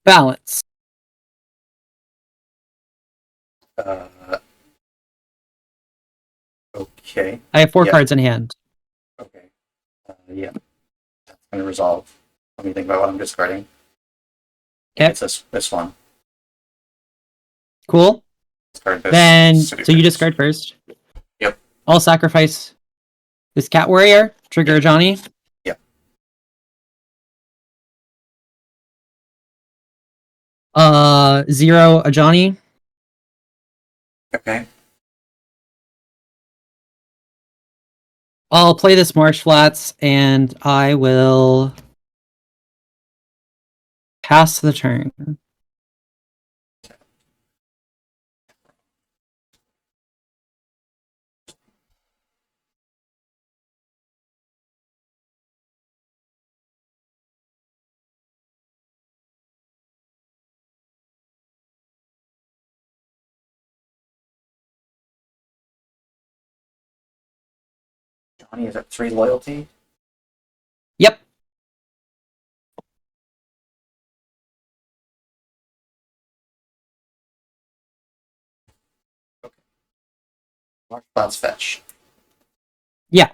Balance. Okay. I have 4 Yeah. cards in hand. Okay. Yeah. That's going to resolve. Let me think about what I'm discarding. Okay. It's this one. Cool. Discard this. Then, City so you Fix. discard first. Yep. I'll sacrifice this Cat Warrior. Trigger Johnny. Yep. 0 a Johnny. Okay. I'll play this Marsh Flats, and I will pass the turn. Johnny is at 3 loyalty. Yep. Mark Clouds fetch. Yeah.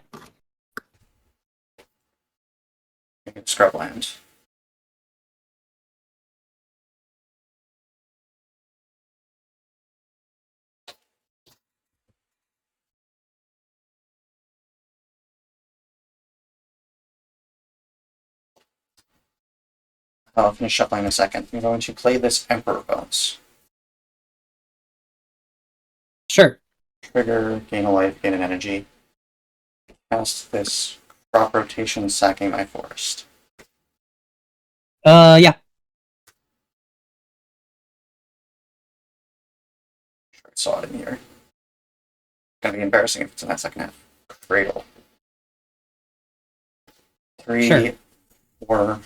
Make it Scrubland. I'll finish shuffling in a second. I'm going to play this Emperor Bones. Sure. Trigger, gain a life, gain an energy. Cast this crop rotation, sacking my forest. Yeah. Sure, I saw it in here. Gonna be embarrassing if it's in that second half. Cradle. 3, Sure. 4,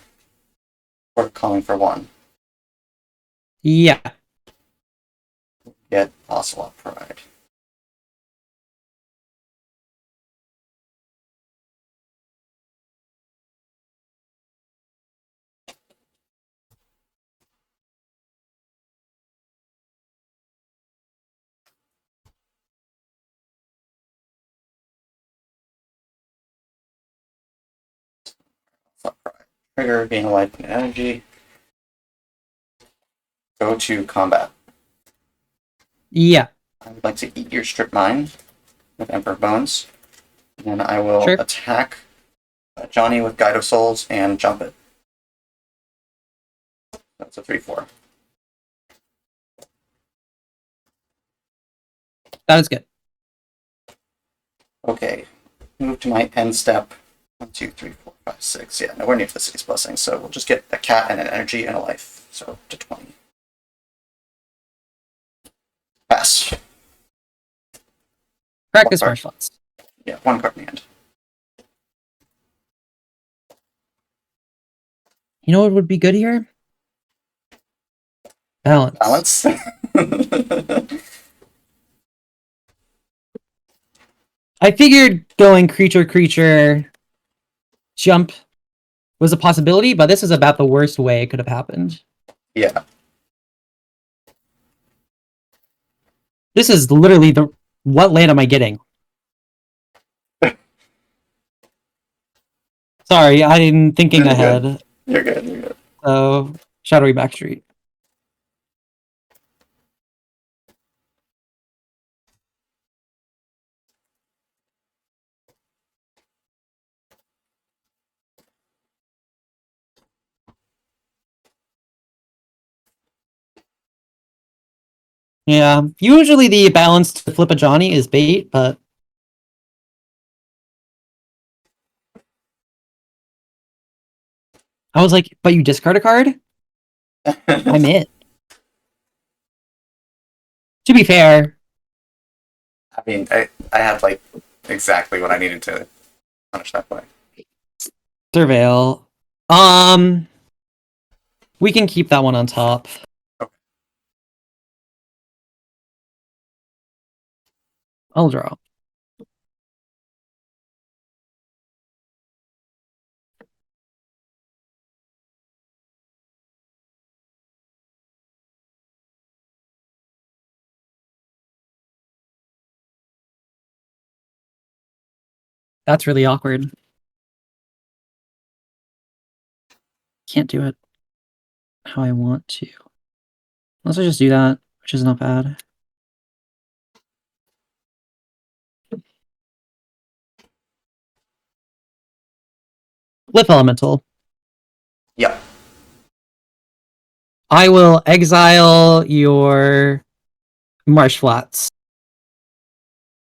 or calling for 1. Yeah. Get Ocelot Pride. Trigger, gain a life and energy. Go to combat. Yeah. I would like to eat your strip mine with Emperor Bones. And then I will Sure. attack Johnny with Guide of Souls and jump it. That's a 3-4. That is good. Okay. Move to my end step. 1, 2, 3, 4, 5, 6. Yeah, nowhere near the city's blessing, so we'll just get a cat and an energy and a life. So to 20. Pass. Practice One martial arts. Yeah, 1 card in the end. You know what would be good here? Balance. Balance. I figured going creature jump was a possibility, but this is about the worst way it could have happened. Yeah. This is literally the what land am I getting? Sorry, I'm thinking You're ahead. good. You're good. You're good. So Shadowy Backstreet. Yeah, usually the balance to flip a Johnny is bait, but I was like, but you discard a card? I'm it. To be fair, I mean, I had like exactly what I needed to punish that play. Surveil. We can keep that one on top. Okay. I'll draw. That's really awkward. Can't do it how I want to. Unless I just do that, which is not bad. Flip Elemental. Yep. I will exile your Marsh Flats.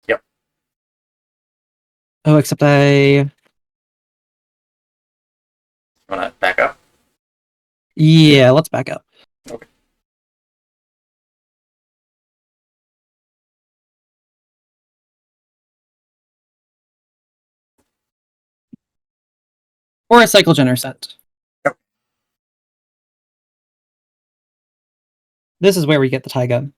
Yep. Oh, except I... Wanna back up? Yeah, let's back up. Okay. Or a Cycle Gen set. Yep. This is where we get the Taiga.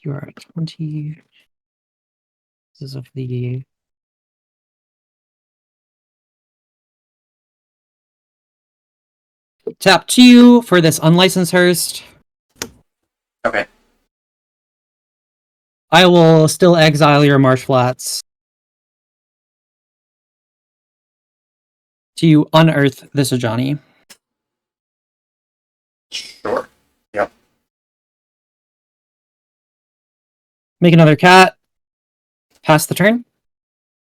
You are at 20. This is of the... Tap 2 for this unlicensed Hearst. Okay. I will still exile your Marsh Flats to unearth this Ajani. Sure. Yep. Make another cat. Pass the turn.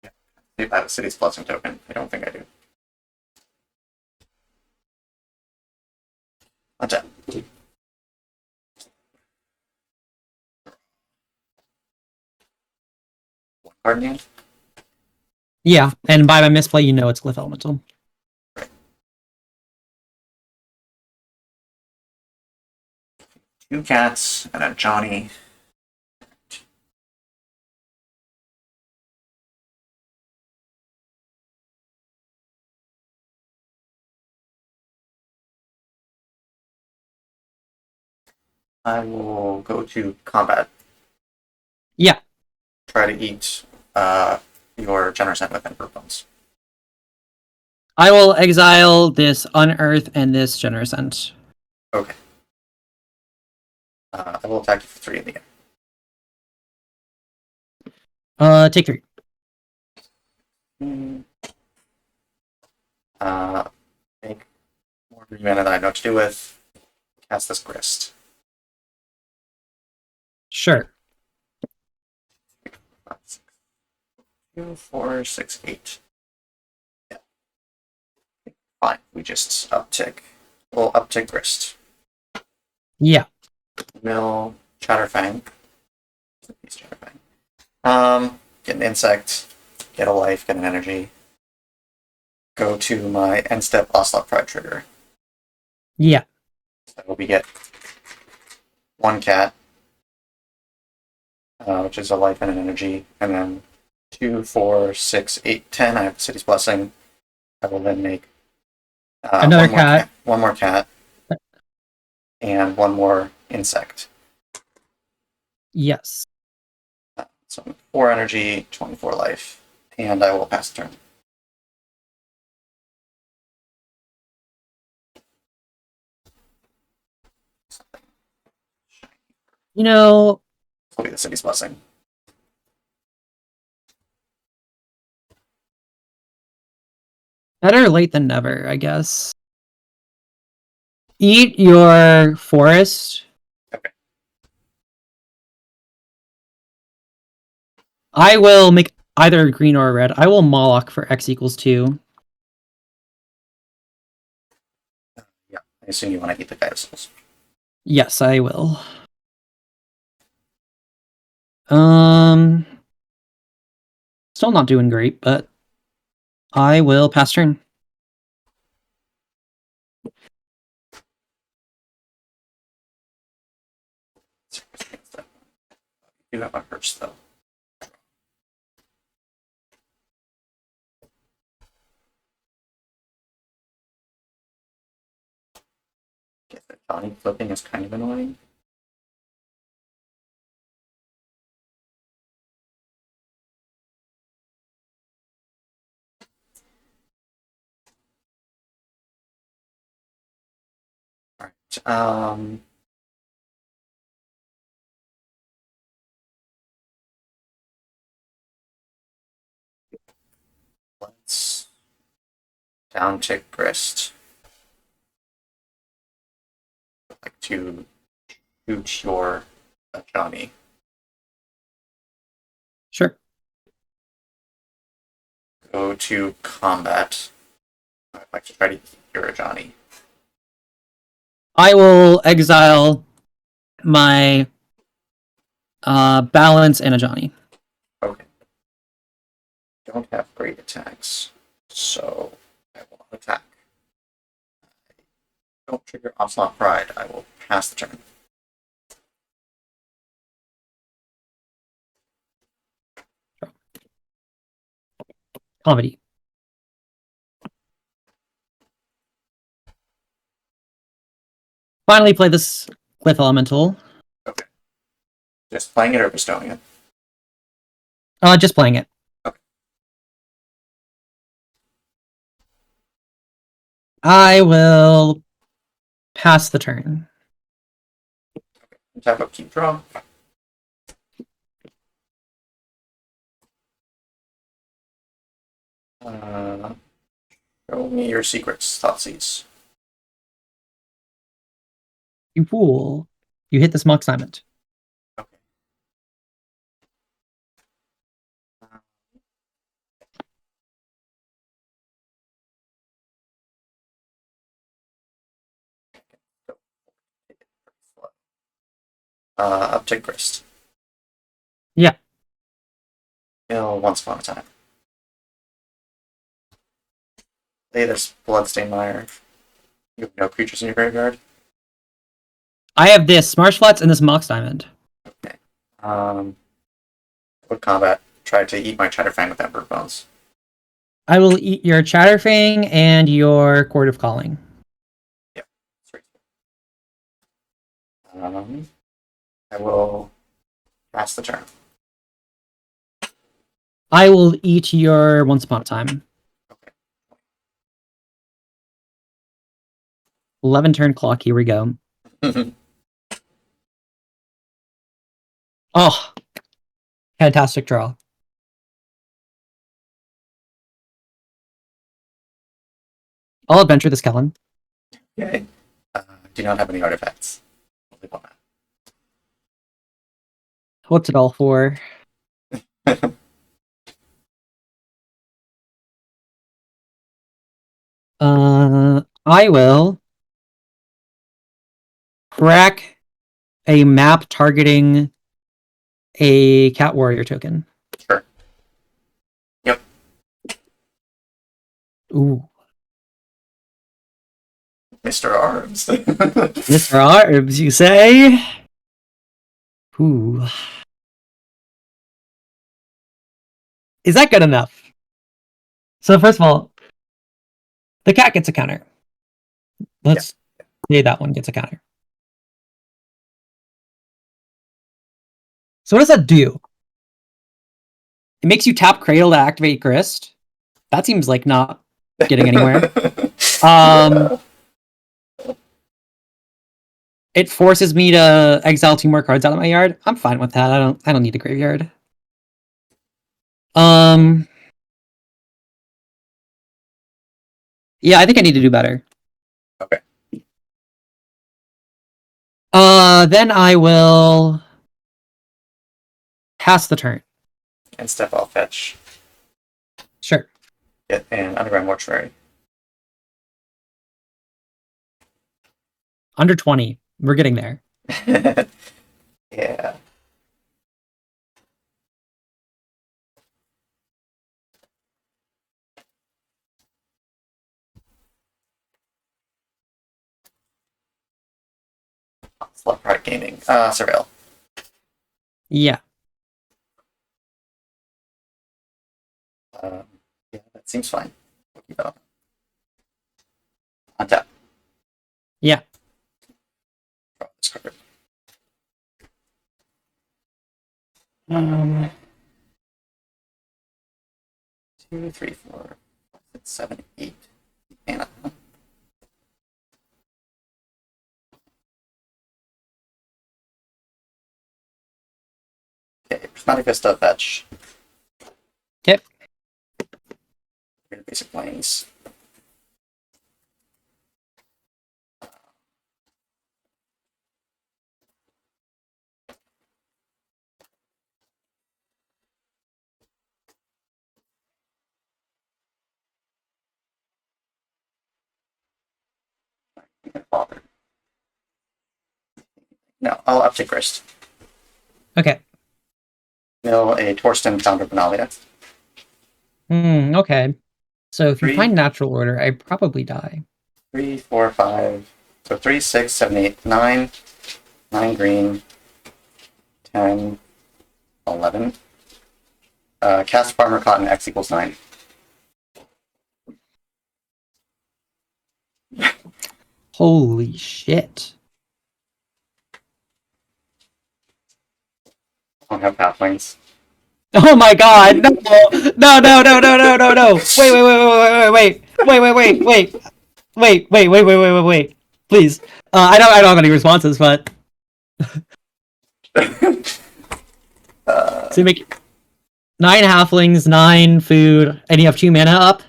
I have a city's blessing token. I don't think I do. Untap. One card in the end? Yeah, and by my misplay, you know it's Glyph Elemental. Two cats and a Johnny. I will go to combat. Yeah. Try to eat your generous end with Emperor Bones. I will exile this Unearth and this Generous End. Okay. I will attack you for 3 in the air. Take 3. Make more green mana than I know what to do with. Cast this Grist. Sure. 5, 6, 2, 4, 6, 8. Yeah. Fine. We just uptick. We'll uptick Grist. Yeah. Mill Chatterfang. Get an insect, get a life, get an energy. Go to my end step Onslaught Pride trigger. Yeah. So we get 1 cat, which is a life and an energy, and then 2, 4, 6, 8, 10. I have the City's Blessing. I will then make Another cat. One more cat, and 1 more insect. Yes. So 4 energy, 24 life, and I will pass the turn. You know, This will be the City's Blessing. better late than never, I guess. Eat your forest. Okay. I will make either green or red. I will Moloch for X equals 2. Yeah, I assume you want to eat the Gaia Souls. Yes, I will. Still not doing great, but I will pass turn. You have a Hearse, though. Guess that Johnny flipping is kind of annoying. Alright, let's down tick Grist. Like to shoot your Johnny. Sure. Go to combat. I'd like to try to keep your Johnny. I will exile my Balance and a Johnny. Okay. Don't have great attacks, so I will not attack. Don't trigger Onslaught Pride. I will pass the turn. Comedy. Finally play this Glyph Elemental. Okay. Just playing it or bestowing it? Just playing it. Okay. I will pass the turn. Tap up, keep draw. Show me your secrets, Thoughtseize. You fool. You hit this Mox Diamond. Okay. Uptick Grist. Yeah. Once upon a time. Play this Bloodstained Mire. You have no creatures in your graveyard. I have this Marsh Flats and this Mox Diamond. Okay. Would combat. Try to eat my Chatterfang with Emperor Bones. I will eat your Chatterfang and your Court of Calling. Yep. I will pass the turn. I will eat your Once Upon a Time. Okay. 11 turn clock, here we go. Oh, fantastic draw. I'll adventure this Kellen. Okay. Do not have any artifacts. I'll leave on What's it all for? that. I will crack a map targeting a cat warrior token. Sure. Yep. Ooh. Mr. Arms. Mr. Arbs, you say? Ooh. Is that good enough? So first of all, the cat gets a counter. Let's say that one gets a counter. So what does that do? It makes you tap Cradle to activate Grist. That seems like not getting anywhere. It forces me to exile 2 more cards out of my yard. I'm fine with that. I don't need a graveyard. Yeah, I think I need to do better. Okay. Then I will pass the turn. And step off fetch. Sure. Get an underground mortuary. Under 20. We're getting there. Yeah. Slot Pride Gaming. Surveil. Yeah. Yeah, that seems fine. We'll keep it on. Untap. Yeah. Draw this card. 2, 3, 4, 5, 6, 7, 8. Mana. Okay, Prismatic Vista fetch. Okay. Basic planes. Father. No, I'll uptick Grist. Okay. Mill a Torsten counter Benalia. Okay. So if you 3. find natural order, I probably die. 3, 4, 5. So 3, 6, 7, 8, 9. 9 green. 10. 11. Cast Farmer Cotton X equals 9. Holy shit. I don't have Pathwings. Oh my god, no! No, no, no, no, no, no, no! Wait. Please. I don't have any responses, but so you make 9 halflings, 9 food, and you have 2 mana up?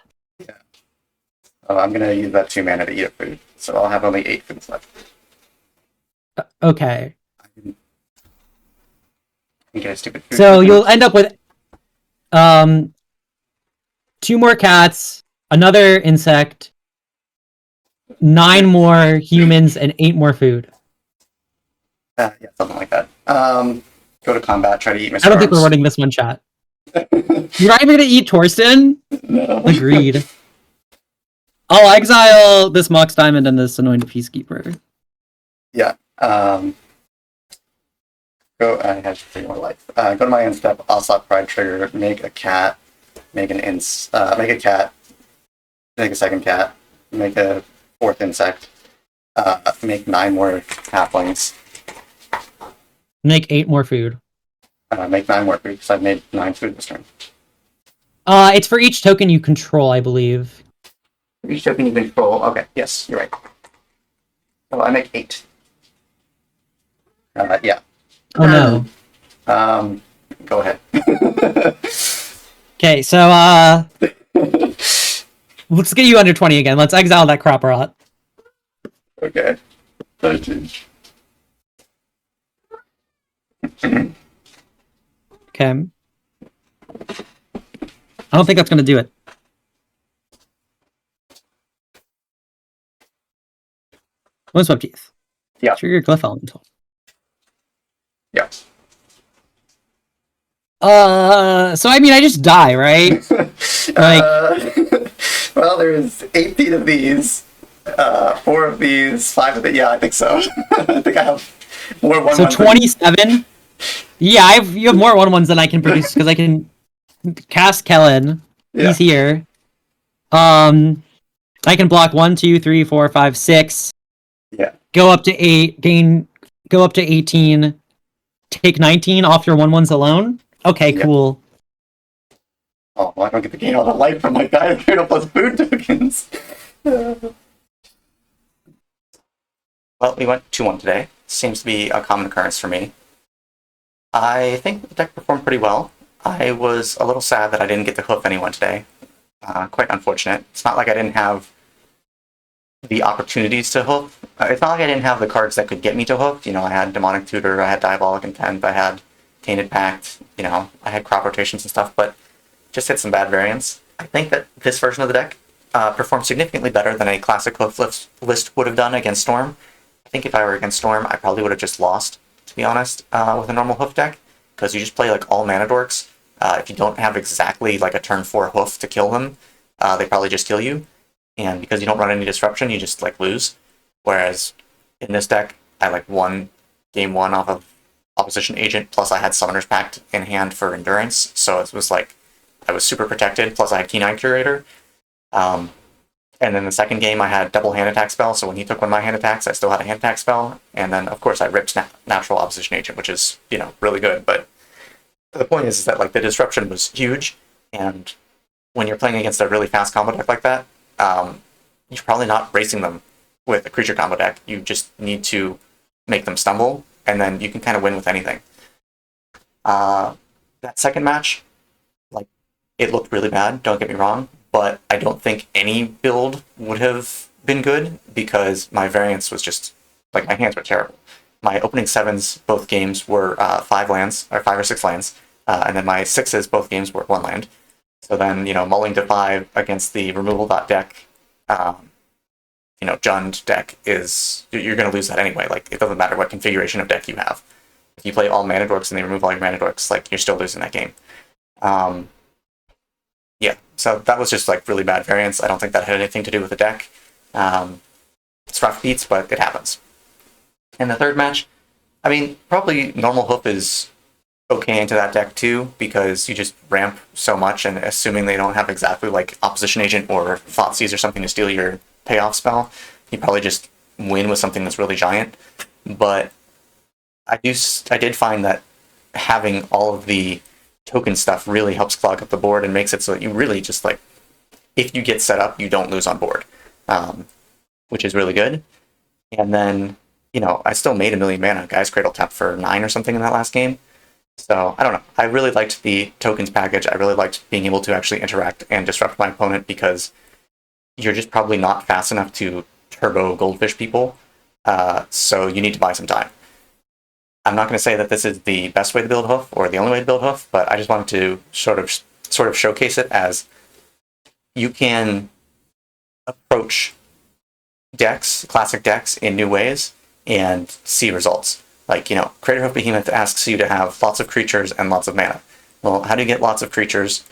I'm gonna use that 2 mana to eat a food, so I'll have only 8 foods left. Okay. You get a stupid food. So you'll end up with 2 more cats, another insect, 9 more humans, and 8 more food. Yeah, something like that. Go to combat, try to eat Mr. I don't think we're Arms. running this one, chat. You're not even gonna eat Torsten? No. Agreed. I'll exile this Mox Diamond and this Anointed Peacekeeper. Yeah. Go. I have 3 more life. Go to my end step. Slot Pride trigger. Make a cat. Make an make a cat. Make a second cat. Make a 4th insect. Make 9 more halflings. Make 8 more food. Make 9 more food because I've made 9 food this turn. It's for each token you control, I believe. Each token you control. Okay, yes, you're right. Oh, I make 8. Yeah. Oh no. Go ahead. Okay, so let's get you under 20 again. Let's exile that crop rot. Okay. 13. Okay. I don't think that's gonna do it. Windswept Teeth. Yeah. Trigger Glyph Elemental. Yeah. So I mean, I just die, right? Well, there's 18 of these, 4 of these, 5 of the. Yeah, I think so. I think I have more 1-1s. So 27. Yeah, you have more 1-1s than I can produce because I can cast Kellen. Yeah. He's here. I can block 1, 2, 3, 4, 5, 6. Yeah. Go up to 8. Go up to 18. Take 19 off your 1-1s alone. Okay, Yeah. cool. Oh, well, I don't get to gain all the life from my guy plus food tokens. Well, we went 2-1 today. Seems to be a common occurrence for me. I think the deck performed pretty well. I was a little sad that I didn't get to hoof anyone today. Quite unfortunate. It's not like I didn't have the opportunities to hoof. It's not like I didn't have the cards that could get me to hoof. You know, I had Demonic Tutor, I had Diabolic Intent, I had Tainted Pact, you know, I had crop rotations and stuff, but just hit some bad variants. I think that this version of the deck performed significantly better than a classic hoof list would have done against Storm. I think if I were against Storm, I probably would have just lost, to be honest, with a normal hoof deck, because you just play like all mana dorks. If you don't have exactly like a turn 4 hoof to kill them, they probably just kill you. And because you don't run any disruption, you just like lose. Whereas in this deck, I like won game 1 off of Opposition Agent, plus I had Summoner's Pact in hand for Endurance, so it was like I was super protected, plus I had Keen-Eye Curator. And then the second game I had double hand attack spell, so when he took one of my hand attacks, I still had a hand attack spell. And then of course I ripped Natural Opposition Agent, which is, you know, really good. But the point is that like the disruption was huge, and when you're playing against a really fast combo deck like that, you're probably not racing them with a creature combo deck. You just need to make them stumble, and then you can kind of win with anything. That second match, like, it looked really bad, don't get me wrong, but I don't think any build would have been good because my variance was just, like, my hands were terrible. My opening 7s, both games, were 5 lands, or 5 or 6 lands, and then my 6s, both games, were 1 land. So then, you know, mulling to 5 against the removal deck, you know, Jund deck is, you're going to lose that anyway. Like, it doesn't matter what configuration of deck you have. If you play all mana dorks and they remove all your mana dorks, like, you're still losing that game. Yeah, so that was just, like, really bad variance. I don't think that had anything to do with the deck. It's rough beats, but it happens. And the third match, I mean, probably normal hoof is okay into that deck too, because you just ramp so much, and assuming they don't have exactly like Opposition Agent or Thoughtseize or something to steal your payoff spell, you probably just win with something that's really giant. But I did find that having all of the token stuff really helps clog up the board and makes it so that you really just like, if you get set up, you don't lose on board, which is really good. And then, you know, I still made 1 million mana. Guy's Cradle tapped for 9 or something in that last game. So, I don't know. I really liked the tokens package. I really liked being able to actually interact and disrupt my opponent, because you're just probably not fast enough to turbo goldfish people, so you need to buy some time. I'm not going to say that this is the best way to build hoof or the only way to build hoof, but I just wanted to sort of showcase it as you can approach decks, classic decks, in new ways and see results. Like, you know, Craterhoof Behemoth asks you to have lots of creatures and lots of mana. Well, how do you get lots of creatures?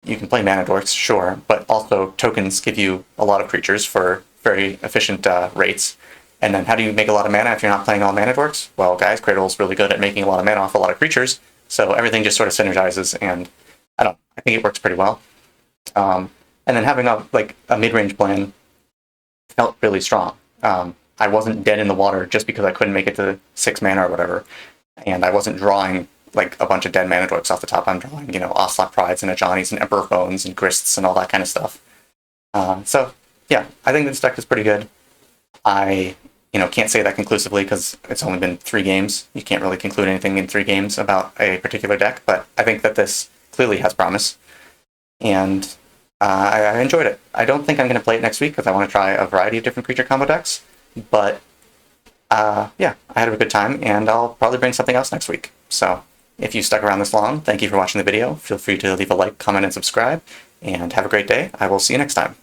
You can play mana dorks, sure, but also tokens give you a lot of creatures for very efficient rates. And then how do you make a lot of mana if you're not playing all mana dorks? Well, guys, Cradle's really good at making a lot of mana off a lot of creatures, so everything just sort of synergizes, and I think it works pretty well. And then having a mid-range plan felt really strong. I wasn't dead in the water just because I couldn't make it to 6 mana or whatever, and I wasn't drawing like a bunch of dead mana dorks off the top. I'm drawing, Ocelot Prides and Ajani's and Emperor Bones and Grists and all that kind of stuff. So yeah, I think this deck is pretty good. I can't say that conclusively because it's only been 3 games. You can't really conclude anything in 3 games about a particular deck, but I think that this clearly has promise. And I enjoyed it. I don't think I'm going to play it next week because I want to try a variety of different creature combo decks. But yeah, I had a good time, and I'll probably bring something else next week. So if you stuck around this long, thank you for watching the video. Feel free to leave a like, comment, and subscribe. And have a great day. I will see you next time.